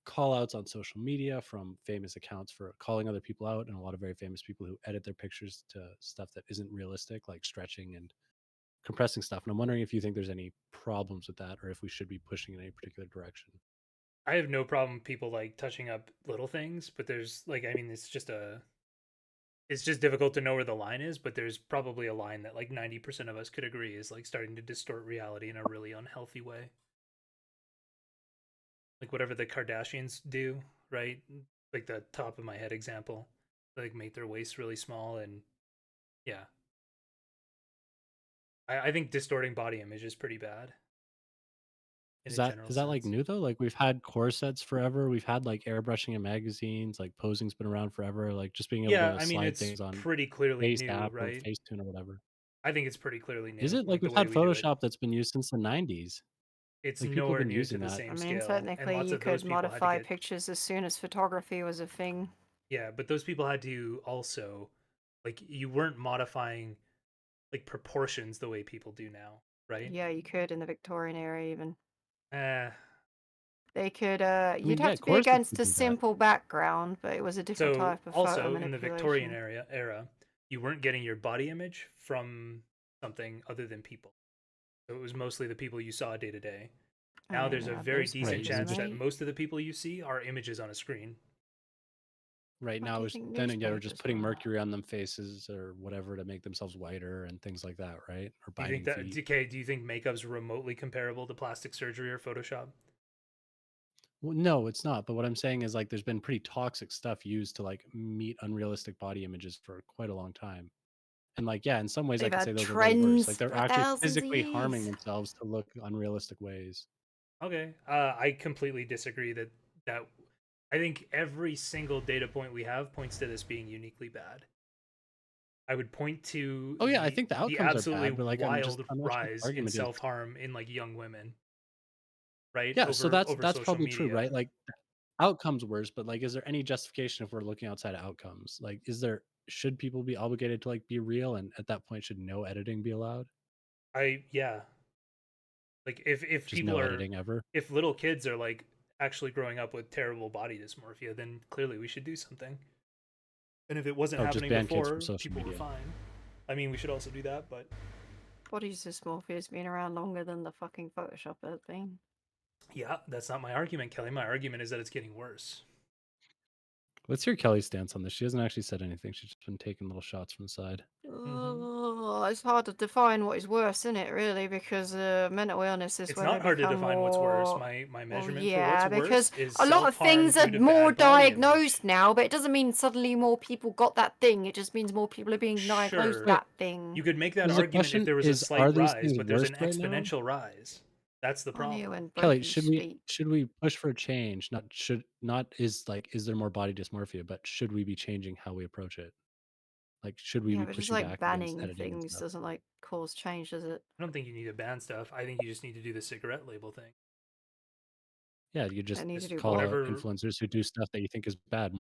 call outs on social media from famous accounts for calling other people out, and a lot of very famous people who edit their pictures to stuff that isn't realistic, like stretching and compressing stuff. And I'm wondering if you think there's any problems with that, or if we should be pushing in any particular direction. I have no problem with people like touching up little things, but there's like, I mean, it's just difficult to know where the line is, but there's probably a line that like 90% of us could agree is like starting to distort reality in a really unhealthy way. Like whatever the Kardashians do, right? Like the top of my head example, like make their waist really small, and yeah. I think distorting body image is pretty bad. Is that like new though? Like we've had corsets forever. We've had like airbrushing in magazines. Like posing's been around forever. Like just being able Yeah, to I mean, slide it's things on pretty clearly new, FaceApp or right? Facetune or whatever. I think it's pretty clearly new. Is it like the we've way had we do it. Photoshop that's been used since the 90s? It's Like people have nowhere been near to using the that. same I scale. mean, and technically, lots you of those could people had to modify get- pictures as soon as photography was a thing. Yeah, but those people had to also, like, you weren't modifying like proportions the way people do now, right? Yeah, you could in the Victorian era even. They could, mean, you'd yeah, have of to be course they against could a do that. simple background, but it was a different So type of photo also in the manipulation. Victorian era, you weren't getting your body image from something other than people. So it was mostly the people you saw day to day. Now there's a very decent Right, chance that right. most of the people you see are images on a screen. Right What now, do you it's think then again, we're just newspapers putting are? mercury on them faces or whatever to make themselves whiter and things like that, right? Or Do you think biting that feet. DK? Do you think makeup's remotely comparable to plastic surgery or Photoshop? Well, no, it's not. But what I'm saying is like there's been pretty toxic stuff used to like meet unrealistic body images for quite a long time. And like, yeah, in some ways I They've could say had those are way worse. Like trends they're for actually thousands of physically harming years. themselves to look unrealistic ways. Okay, I completely disagree that I think every single data point we have points to this being uniquely bad. I would point to Oh yeah, I think the the outcomes are absolutely bad, but like wild I'm not sure what the rise in argument is. self-harm in like young women, right? Yeah, so Over that's social probably true, media. right? Like outcomes worse, but like is there any justification if we're looking outside of outcomes? Like should people be obligated to like be real, and at that point should no editing be allowed? Yeah. Like if Just people no are editing ever? if little kids are like actually growing up with terrible body dysmorphia, then clearly we should do something. And if it wasn't Oh, just happening ban kids before, from social people were media. fine. I mean, we should also do that, but Body dysmorphia has been around longer than the fucking Photoshop has been. yeah, that's not my argument, Kelly. My argument is that it's getting worse. Let's hear Kelly's stance on this. She hasn't actually said anything. She's just been taking little shots from the side. Oh, it's hard to define what is worse, isn't it? Really, because mental illness is It's when not they hard to become define what's worse. more. My Well, measurement yeah, for what's because worse is a lot of self-harm things are due to more bad body image. diagnosed now, but it doesn't mean suddenly more people got that thing. It just means more people are being diagnosed Sure. that thing. You could make that There's a argument if question, there was a are slight these rise, things but there's worse an right now? exponential rise. That's the I knew problem. when both Kelly, you should speak. we push for a change? Is there more body dysmorphia, but should we be changing how we approach it? Like should we Yeah, be but just pushing like back against banning editing and things stuff? doesn't like cause change, does it? I don't think you need to ban stuff. I think you just need to do the cigarette label thing. Yeah, you just need to do call out Whatever influencers who do stuff that you think is bad.